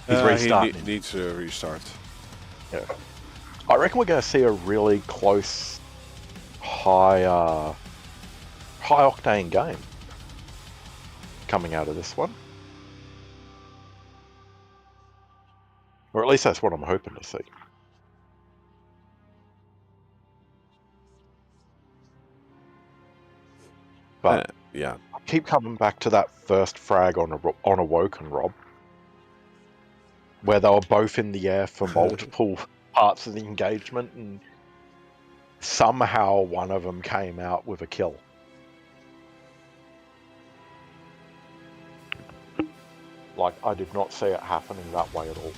He's restarting. He needs to restart. Yeah. I reckon we're going to see a really close, high octane game coming out of this one. Or at least that's what I'm hoping to see. But yeah. I keep coming back to that first frag on Awoken, Rob, where they were both in the air for multiple parts of the engagement, and somehow one of them came out with a kill. Like, I did not see it happening that way at all.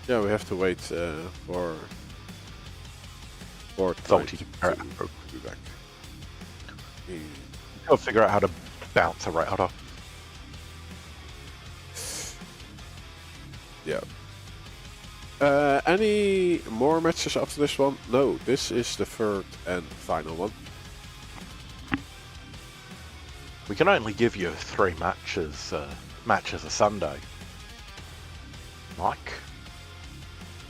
Yeah, we have to wait for Salty to be back. I'll figure out how to bounce a router. Yeah. Any more matches after this one? No, this is the third and final one. We can only give you 3 matches a Sunday.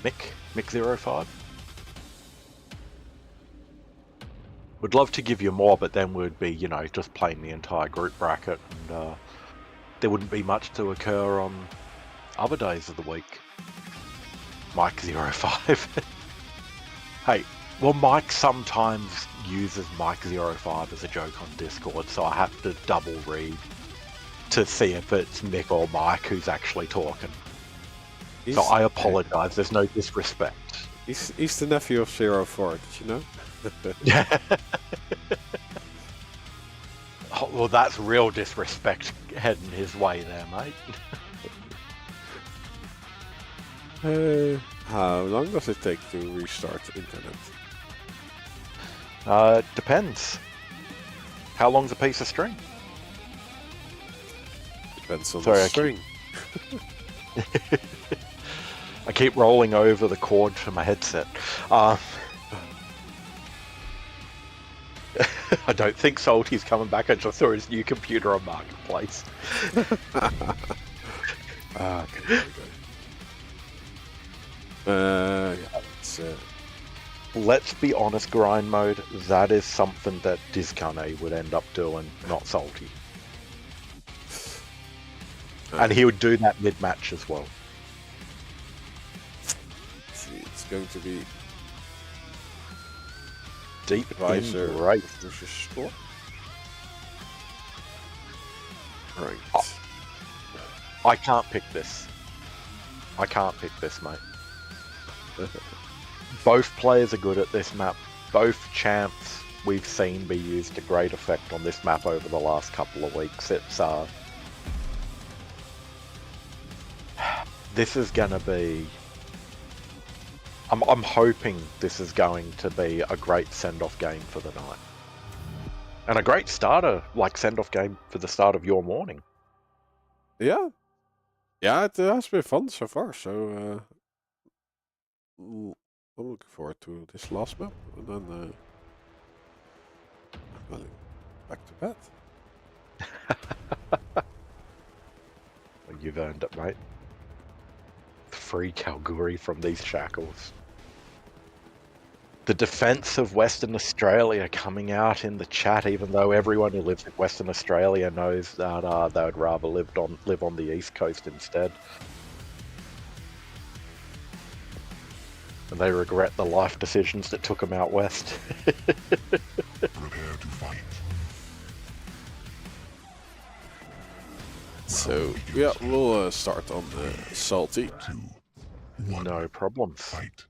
Mick05. Would love to give you more, but then we'd be, just playing the entire group bracket, and there wouldn't be much to occur on other days of the week. Mike05. Hey, well, Mike sometimes uses Mike05 as a joke on Discord, so I have to double read to see if it's Mick or Mike who's actually talking. So I apologise, there's no disrespect. He's the nephew of 04, did you know? Yeah. Oh, well, that's real disrespect heading his way there, mate. How long does it take to restart the internet? Depends. How long's a piece of string? Depends on the string. I keep rolling over the cord for my headset. I don't think Salty's coming back. I just saw his new computer on Marketplace. Yeah, it's, Let's be honest, grind mode, that is something that Discane would end up doing, not Salty. And he would do that mid-match as well. It's going to be Deep Advisor in right. versus Score. Right. I can't pick this. Mate. Both players are good at this map. Both champs we've seen be used to great effect on this map over the last couple of weeks. It's this is gonna be. I'm hoping this is going to be a great send-off game for the night, and a great starter, like send-off game for the start of your morning. Yeah, it has been fun so far. So I'm looking forward to this last map, and then going back to bed. You've earned it, mate. Free Kalgoorlie from these shackles. The defense of Western Australia coming out in the chat, even though everyone who lives in Western Australia knows that they would rather live on the East Coast instead. And they regret the life decisions that took them out west. Prepare to fight. So yeah, we'll start on Salty. 2, 1. No problems. Fight.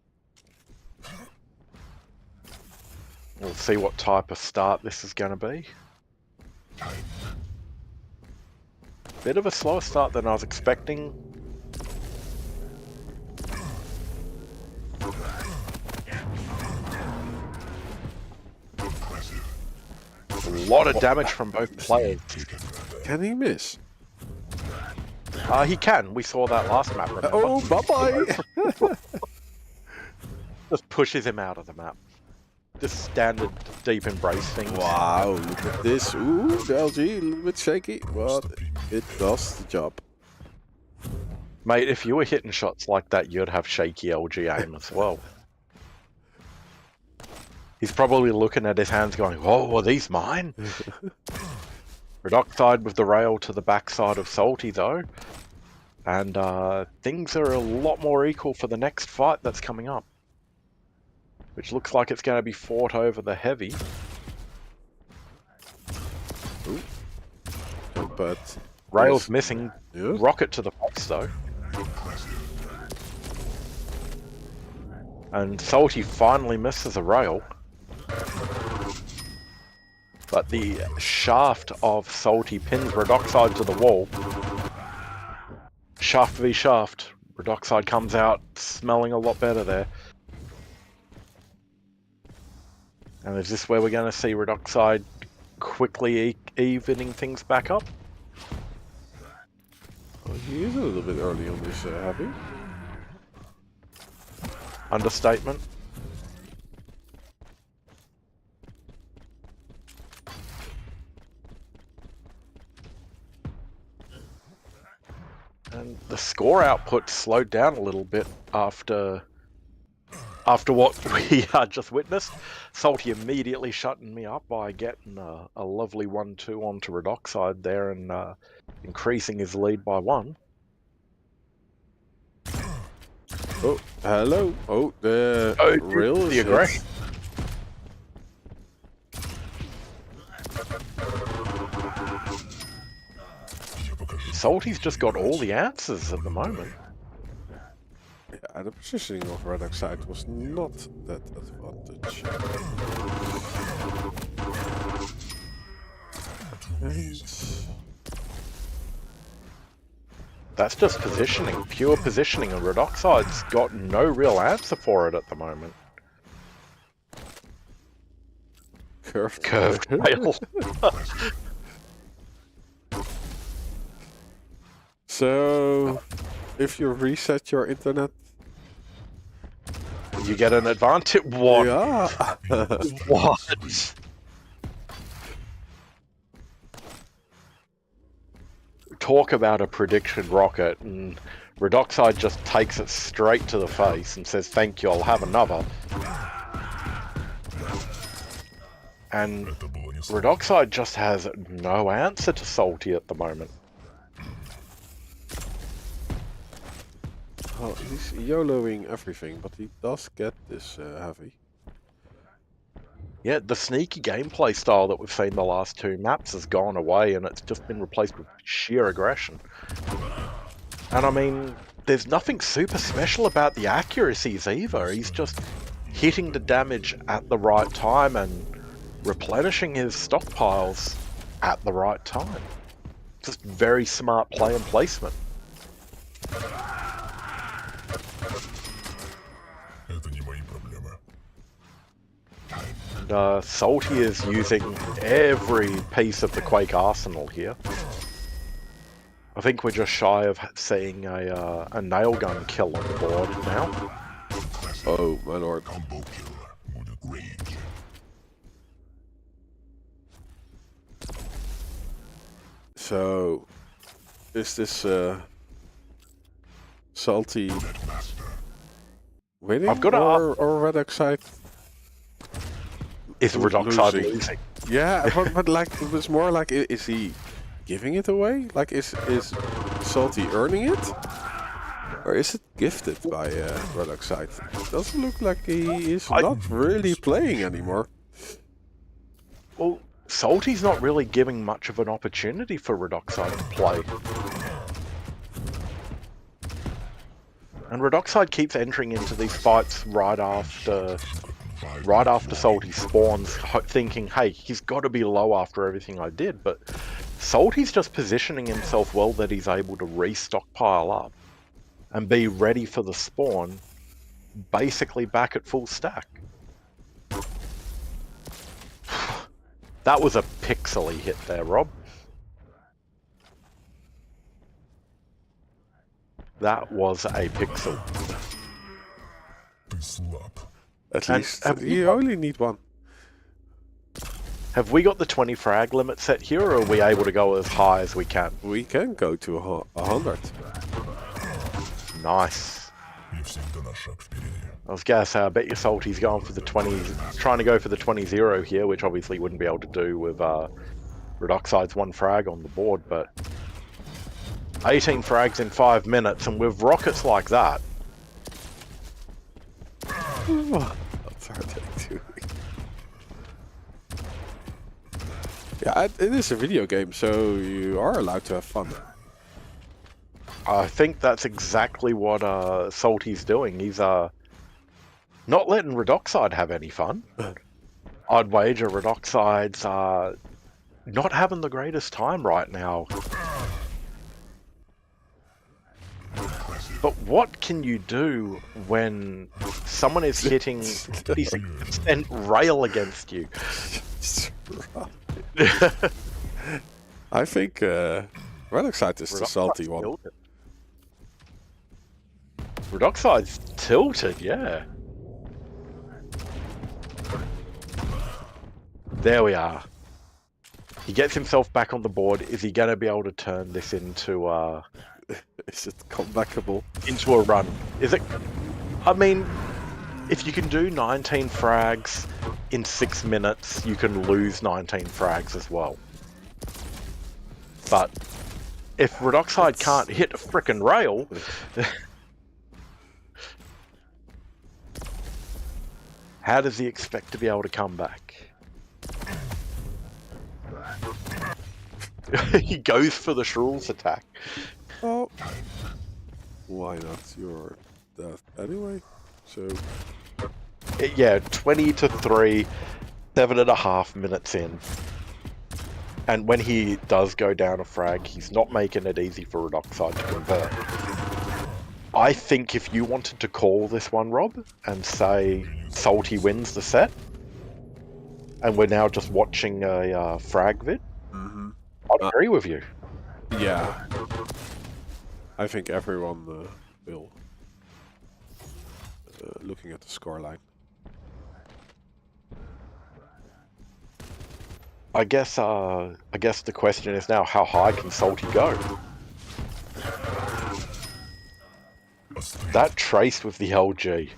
We'll see what type of start this is going to be. Bit of a slower start than I was expecting. A lot of damage from both players. Can he miss? He can. We saw that last map, remember? Oh, bye-bye! Just pushes him out of the map. Just standard deep embrace things. Wow, look at this. Ooh, the LG, a little bit shaky, but it does the job. Mate, if you were hitting shots like that, you'd have shaky LG aim as well. He's probably looking at his hands going, oh, are these mine? Redoxide with the rail to the backside of Salty though. And things are a lot more equal for the next fight that's coming up. Which looks like it's going to be fought over the heavy. Ooh. But Rail's missing. Yeah. Rocket to the face though. And Salty finally misses a rail. But the shaft of Salty pins Redoxide to the wall. Shaft v shaft. Redoxide comes out smelling a lot better there. And is this where we're going to see Redoxide quickly evening things back up? Oh, he is a little bit early on this heavy. Understatement. And the score output slowed down a little bit after what we just witnessed. Salty immediately shutting me up by getting a lovely 1-2 onto Redoxide there and increasing his lead by 1. Oh, hello. Oh, the rail is the aggression. hit. Salty's just got all the answers at the moment. Yeah, the positioning of Red Oxide was not that advantage. That's just positioning, pure positioning, and Redoxide's got no real answer for it at the moment. Curved tail. So, if you reset your internet, you get an advantage. What? Yeah. What? Talk about a prediction rocket, and Redoxide just takes it straight to the face and says, "Thank you, I'll have another." And Redoxide just has no answer to Salty at the moment. Oh, he's YOLOing everything, but he does get this heavy. Yeah, the sneaky gameplay style that we've seen the last 2 maps has gone away, and it's just been replaced with sheer aggression. And I mean, there's nothing super special about the accuracies either. He's just hitting the damage at the right time and replenishing his stockpiles at the right time. Just very smart play and placement. And Salty is using every piece of the Quake arsenal here. I think we're just shy of seeing a nail gun kill on the board now. Oh my lord. So, is this Salty winning I've got or Red Oxide? Is Redoxide losing? Yeah, but like it was more like, is he giving it away? Like, is Salty earning it, or is it gifted by Red Oxide? It doesn't look like he is not really playing anymore. Well, Salty's not really giving much of an opportunity for Redoxide to play. And Redoxide keeps entering into these fights right after right after Salty spawns, thinking, hey, he's got to be low after everything I did. But Salty's just positioning himself well that he's able to restockpile up and be ready for the spawn, basically back at full stack. That was a pixely hit there, Rob. That was a pixel. Ты слаб. At And least have we you got- only need one. Have we got the 20 frag limit set here, or are we able to go as high as we can? We can go to 100. Nice. И всегда на шаг впереди. I was gonna say, I bet your Salty's going for the 20, trying to go for the 20-0 here, which obviously wouldn't be able to do with Oxide's 1 frag on the board, but 18 frags in 5 minutes, and with rockets like that, That's hard to do. Yeah, it is a video game, so you are allowed to have fun. I think that's exactly what Salty's doing. He's not letting Redoxide have any fun. I'd wager Redoxide's not having the greatest time right now. But what can you do when someone is hitting 50% rail against you? I think Redoxide is the salty one. Tilted. Redoxide's tilted, yeah. There we are. He gets himself back on the board. Is he going to be able to turn this into Is it comebackable? a run? Is it? I mean, if you can do 19 frags in 6 minutes, you can lose 19 frags as well. But if Redoxide can't hit a frickin' rail, how does he expect to be able to come back? He goes for the Shrul's attack. Oh, why not? You're dead anyway. So Yeah, 20-3, 7.5 minutes in. And when he does go down a frag, he's not making it easy for Redoxide to convert. I think if you wanted to call this one, Rob, and say Salty wins the set, and we're now just watching a frag vid, I'd agree with you. yeah, I think everyone will. Looking at the scoreline. I guess the question is now, how high can Salty go? That trace with the LG.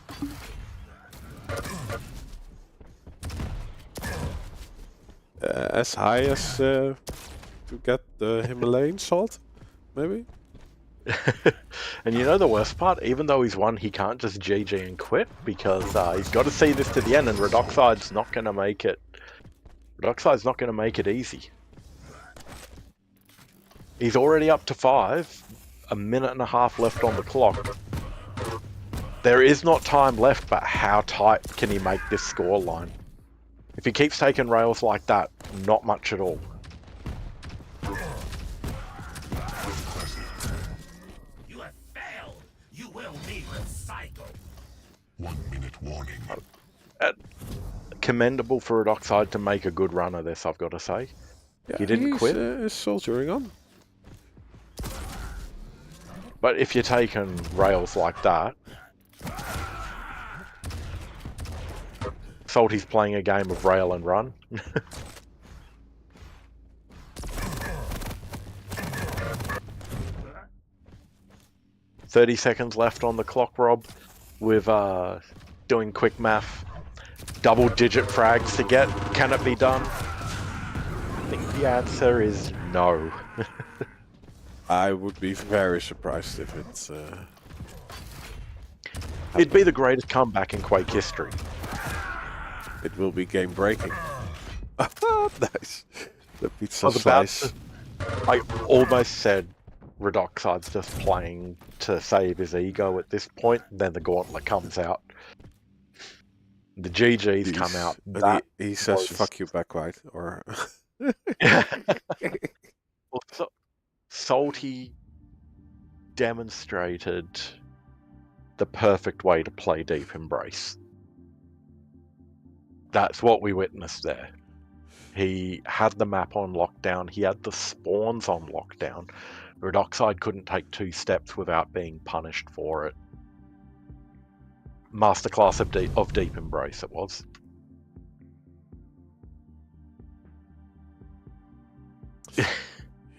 As high as to get the Himalayan salt, maybe? And you know the worst part? Even though he's won, he can't just GG and quit, because he's got to see this to the end, and Redoxide's not going to make it. Redoxide's not going to make it easy. He's already up to 5. A minute and a half left on the clock. There is not time left, but how tight can he make this score line? If he keeps taking rails like that, not much at all. You have failed. You will be recycled. 1 minute warning. Commendable for Redoxide to make a good run of this, I've got to say. Yeah, He didn't he's, quit. soldiering on. But if you're taking rails like that, Salty's playing a game of rail and run. 30 seconds left on the clock, Rob, with doing quick math. Double-digit frags to get. Can it be done? I think the answer is no. I would be very surprised if it's. It'd be the greatest comeback in Quake history. It will be game breaking. Nice. The pizza I was about slice. I almost said Redoxide's just playing to save his ego at this point, and then the gauntlet comes out. The GGs come out. And That he says, was- fuck you back, right? Or Well, Salty demonstrated the perfect way to play Deep Embrace. That's what we witnessed there. He had the map on lockdown. He had the spawns on lockdown. Oxide couldn't take 2 steps without being punished for it. Masterclass of Deep Embrace it was.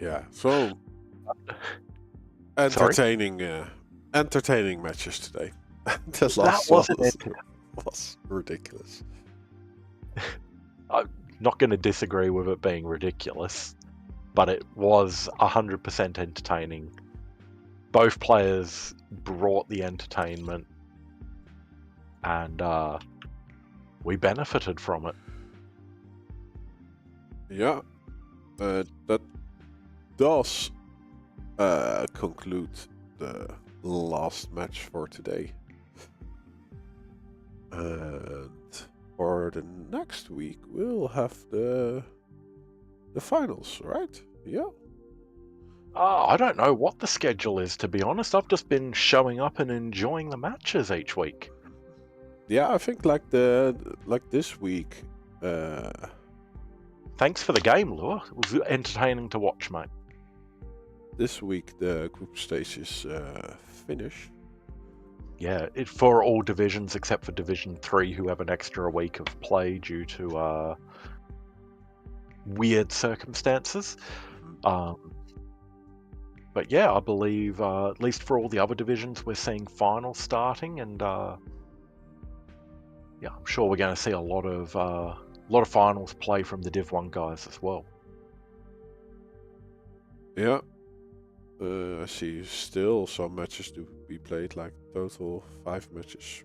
yeah. So entertaining matches today. The last wasn't one was ridiculous. I'm not going to disagree with it being ridiculous, but it was 100% entertaining. Both players brought the entertainment, and we benefited from it. Yeah, that does conclude the last match for today. And for the next week, we'll have the finals, right? Yeah. I don't know what the schedule is, to be honest. I've just been showing up and enjoying the matches each week. Yeah, I think like this week. Thanks for the game, Lua. It was entertaining to watch, mate. This week the group stage is finished. Yeah, for all divisions except for Division 3, who have an extra week of play due to weird circumstances. But yeah, I believe at least for all the other divisions, we're seeing finals starting, and yeah, I'm sure we're going to see a lot of finals play from the Div 1 guys as well. Yeah. I see still some matches to be played, like total 5 matches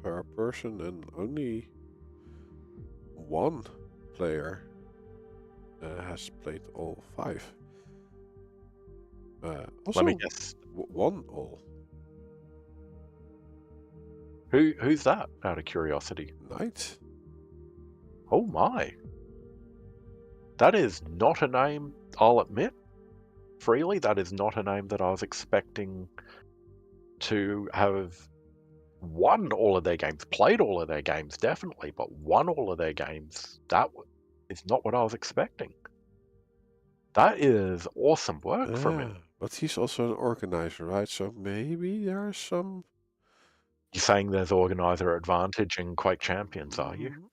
per person, and only 1 player has played all 5. Also, Let me guess. 1 all. Who's that, out of curiosity? Knight. Oh my. That is not a name, I'll admit freely, that is not a name that I was expecting to have won all of their games, played all of their games, definitely, but won all of their games. That is not what I was expecting. That is awesome work from him. But he's also an organizer, right? So maybe there's some... You're saying there's organizer advantage in Quake Champions, are you?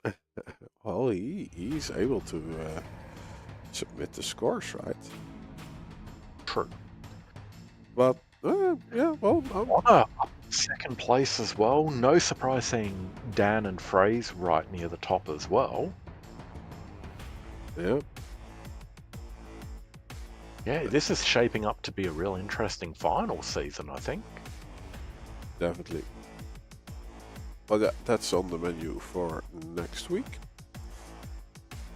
Well, he's able to submit the scores, right? True. But yeah, well, Honor up in second place as well. No surprise seeing Dan and Fraze right near the top as well. yeah. Yeah, this is shaping up to be a real interesting final season, I think. Definitely. Well, that's on the menu for next week.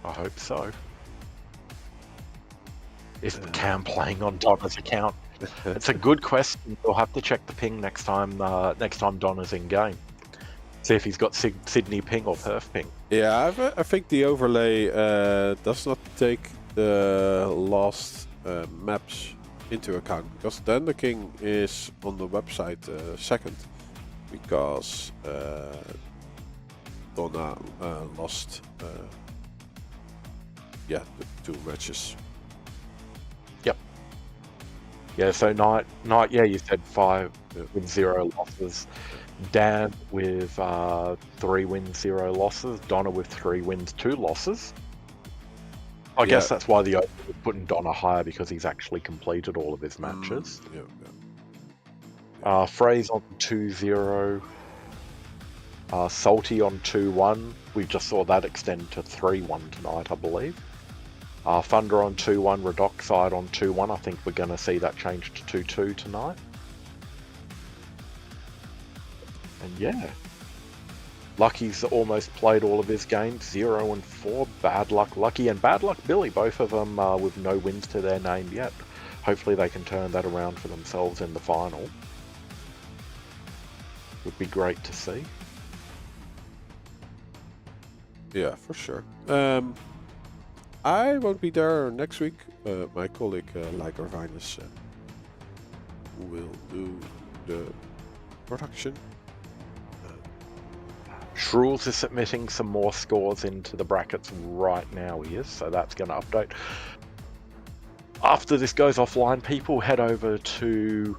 I hope so. Is Cam playing on Donna's account? It's a good question. We'll have to check the ping next time Donna's in game. See if he's got Sydney ping or Perth ping. Yeah, I think the overlay does not take the last maps into account, because then the king is on the website second, because Donna lost the 2 matches. Yep. Yeah, so Knight, yeah, you said 5 with 0 losses. Dan with 3 wins, 0 losses. Donna with 3 wins, 2 losses. I guess that's why the open was putting Donna higher, because he's actually completed all of his matches. Fraze on 2-0. Salty on 2-1. We just saw that extend to 3-1 tonight, I believe. Thunder on 2-1. Redoxide on 2-1. I think we're going to see that change to 2-2 tonight. And yeah. Lucky's almost played all of his games, 0 and 4. Bad Luck Lucky and Bad Luck Billy, both of them with no wins to their name yet. Hopefully they can turn that around for themselves in the final. would be great to see. Yeah, for sure. I won't be there next week. My colleague Liker Vinus will do the production. Shrules is submitting some more scores into the brackets right now, he is, so that's going to update. After this goes offline, people head over to,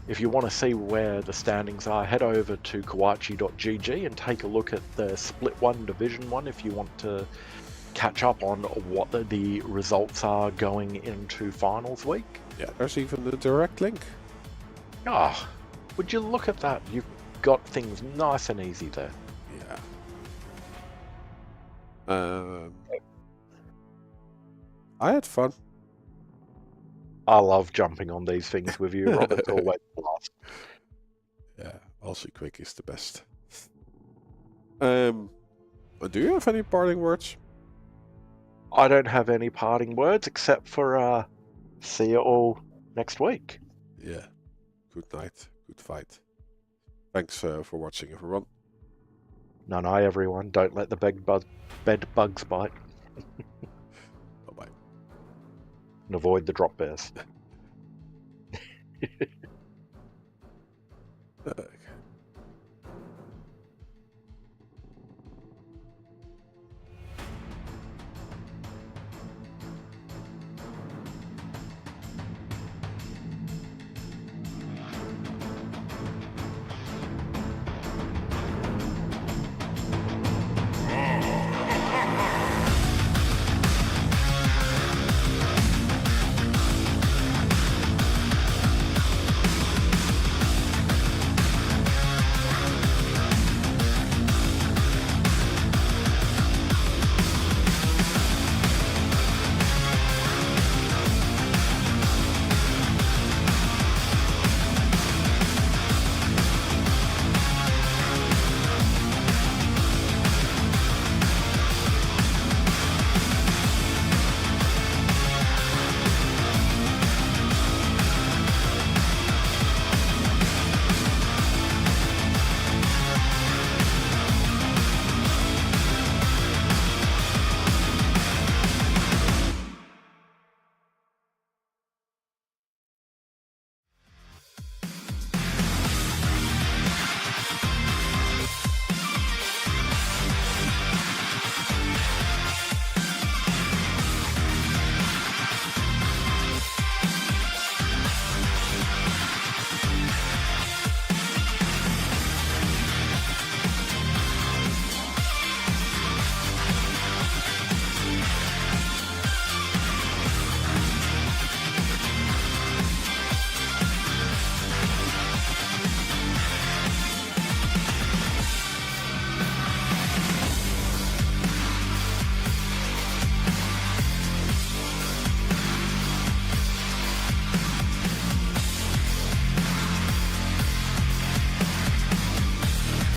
if you want to see where the standings are, head over to kuachi.gg and take a look at the Split 1 Division 1 if you want to catch up on what the results are going into finals week. Yeah, there's even a direct link. Ah, would you look at that? You've got things nice and easy there. Yeah. I had fun. I love jumping on these things with you, Rob. It's always a blast. Yeah, also QUAKE is the best. Do you have any parting words? I don't have any parting words except for see you all next week. Yeah. Good night. Good fight. Thanks for watching, everyone. No, everyone. Don't let the bed bugs bite. Bye-bye. And avoid the drop bears.